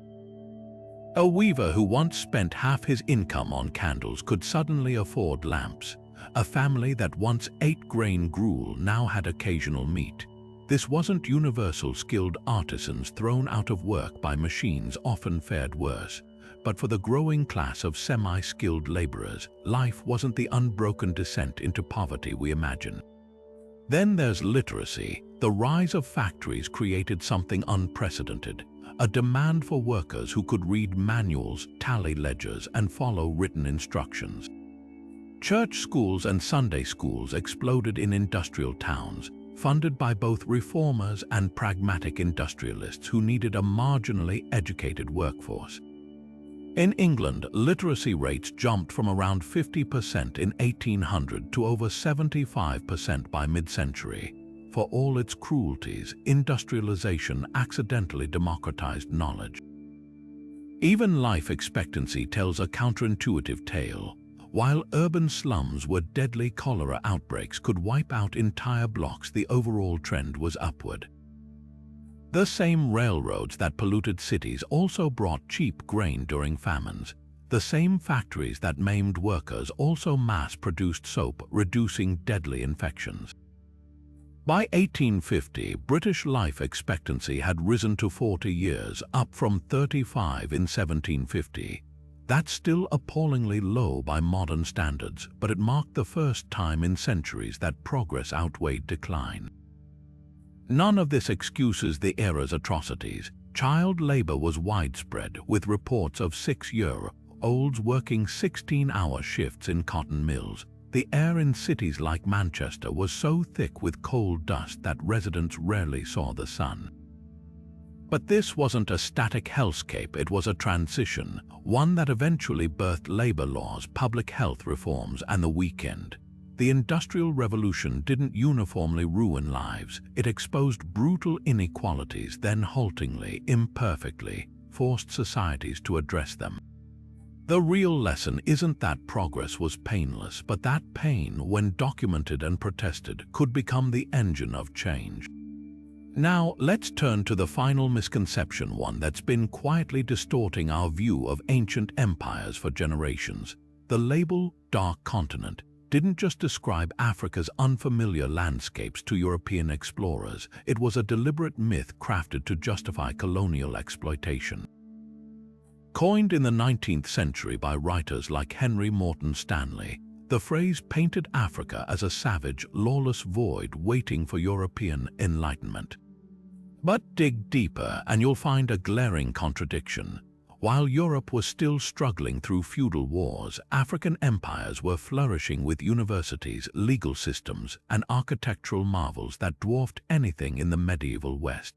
A weaver who once spent half his income on candles could suddenly afford lamps. A family that once ate grain gruel now had occasional meat. This wasn't universal. Skilled artisans thrown out of work by machines often fared worse. But for the growing class of semi-skilled laborers, life wasn't the unbroken descent into poverty we imagine. Then there's literacy. The rise of factories created something unprecedented. A demand for workers who could read manuals, tally ledgers, and follow written instructions. Church schools and Sunday schools exploded in industrial towns, funded by both reformers and pragmatic industrialists who needed a marginally educated workforce. In England, literacy rates jumped from around 50% in 1800 to over 75% by mid-century. For all its cruelties, industrialization accidentally democratized knowledge. Even life expectancy tells a counterintuitive tale. While urban slums where deadly cholera outbreaks could wipe out entire blocks, the overall trend was upward. The same railroads that polluted cities also brought cheap grain during famines. The same factories that maimed workers also mass-produced soap, reducing deadly infections. By 1850, British life expectancy had risen to 40 years, up from 35 in 1750. That's still appallingly low by modern standards, but it marked the first time in centuries that progress outweighed decline. None of this excuses the era's atrocities. Child labor was widespread, with reports of 6-year-olds working 16-hour shifts in cotton mills. The air in cities like Manchester was so thick with coal dust that residents rarely saw the sun. But this wasn't a static hellscape, it was a transition, one that eventually birthed labor laws, public health reforms, and the weekend. The Industrial Revolution didn't uniformly ruin lives, it exposed brutal inequalities, then haltingly, imperfectly, forced societies to address them. The real lesson isn't that progress was painless, but that pain, when documented and protested, could become the engine of change. Now, let's turn to the final misconception, one that's been quietly distorting our view of ancient empires for generations. The label Dark Continent didn't just describe Africa's unfamiliar landscapes to European explorers. It was a deliberate myth crafted to justify colonial exploitation. Coined in the 19th century by writers like Henry Morton Stanley, the phrase painted Africa as a savage, lawless void waiting for European enlightenment. But dig deeper and you'll find a glaring contradiction. While Europe was still struggling through feudal wars, African empires were flourishing with universities, legal systems, and architectural marvels that dwarfed anything in the medieval West.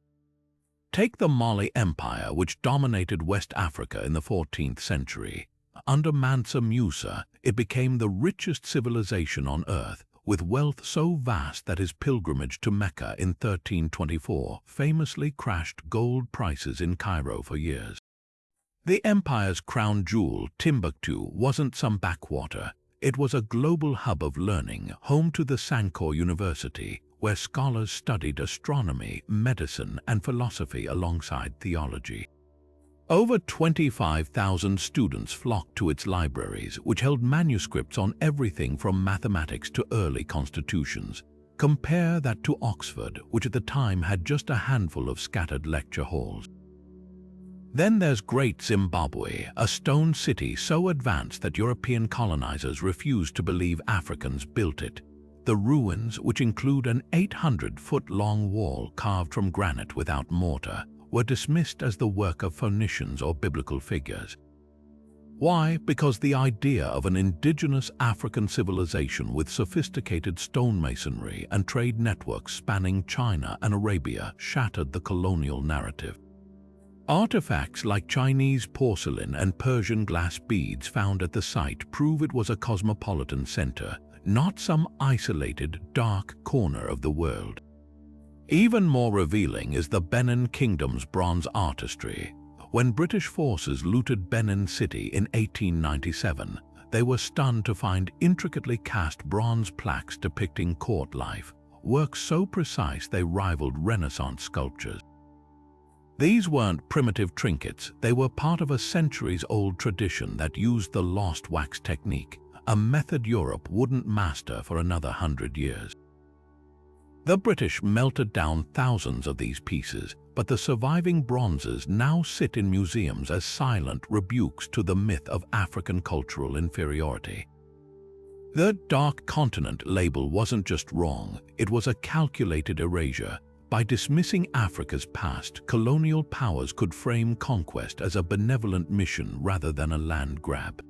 Take the Mali Empire, which dominated West Africa in the 14th century. Under Mansa Musa, it became the richest civilization on earth, with wealth so vast that his pilgrimage to Mecca in 1324 famously crashed gold prices in Cairo for years. The empire's crown jewel, Timbuktu, wasn't some backwater. It was a global hub of learning, home to the Sankore University, where scholars studied astronomy, medicine, and philosophy alongside theology. Over 25,000 students flocked to its libraries, which held manuscripts on everything from mathematics to early constitutions. Compare that to Oxford, which at the time had just a handful of scattered lecture halls. Then there's Great Zimbabwe, a stone city so advanced that European colonizers refused to believe Africans built it. The ruins, which include an 800-foot-long wall carved from granite without mortar, were dismissed as the work of Phoenicians or biblical figures. Why? Because the idea of an indigenous African civilization with sophisticated stonemasonry and trade networks spanning China and Arabia shattered the colonial narrative. Artifacts like Chinese porcelain and Persian glass beads found at the site prove it was a cosmopolitan center, not some isolated, dark corner of the world. Even more revealing is the Benin Kingdom's bronze artistry. When British forces looted Benin City in 1897, they were stunned to find intricately cast bronze plaques depicting court life, works so precise they rivaled Renaissance sculptures. These weren't primitive trinkets, they were part of a centuries-old tradition that used the lost wax technique, a method Europe wouldn't master for another 100 years. The British melted down thousands of these pieces, but the surviving bronzes now sit in museums as silent rebukes to the myth of African cultural inferiority. The Dark Continent label wasn't just wrong, it was a calculated erasure. By dismissing Africa's past, colonial powers could frame conquest as a benevolent mission rather than a land grab.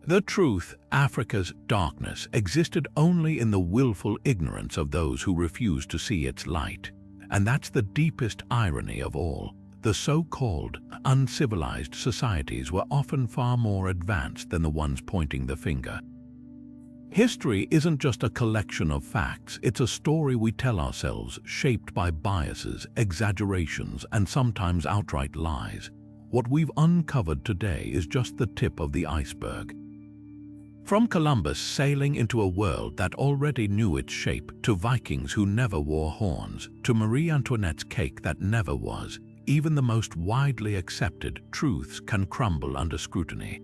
The truth, Africa's darkness, existed only in the willful ignorance of those who refused to see its light. And that's the deepest irony of all. The so-called uncivilized societies were often far more advanced than the ones pointing the finger. History isn't just a collection of facts, it's a story we tell ourselves, shaped by biases, exaggerations, and sometimes outright lies. What we've uncovered today is just the tip of the iceberg. From Columbus sailing into a world that already knew its shape, to Vikings who never wore horns, to Marie Antoinette's cake that never was, even the most widely accepted truths can crumble under scrutiny.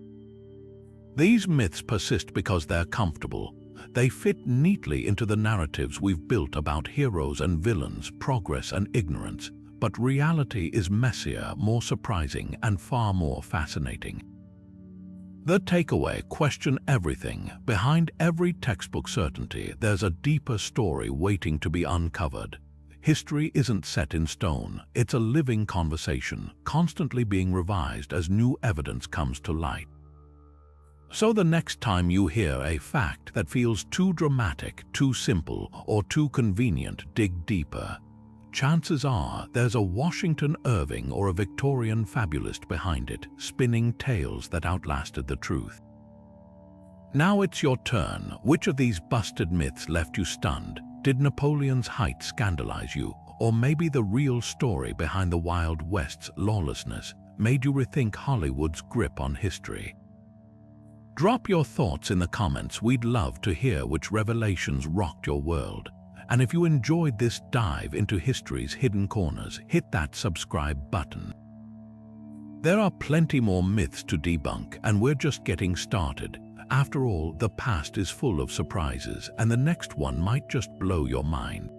These myths persist because they're comfortable. They fit neatly into the narratives we've built about heroes and villains, progress and ignorance, but reality is messier, more surprising, and far more fascinating. The takeaway: question everything. Behind every textbook certainty, there's a deeper story waiting to be uncovered. History isn't set in stone, it's a living conversation, constantly being revised as new evidence comes to light. So the next time you hear a fact that feels too dramatic, too simple, or too convenient, dig deeper. Chances are there's a Washington Irving or a Victorian fabulist behind it, spinning tales that outlasted the truth. Now it's your turn. Which of these busted myths left you stunned? Did Napoleon's height scandalize you? Or maybe the real story behind the Wild West's lawlessness made you rethink Hollywood's grip on history? Drop your thoughts in the comments. We'd love to hear which revelations rocked your world. And if you enjoyed this dive into history's hidden corners, hit that subscribe button. There are plenty more myths to debunk, and we're just getting started. After all, the past is full of surprises, and the next one might just blow your mind.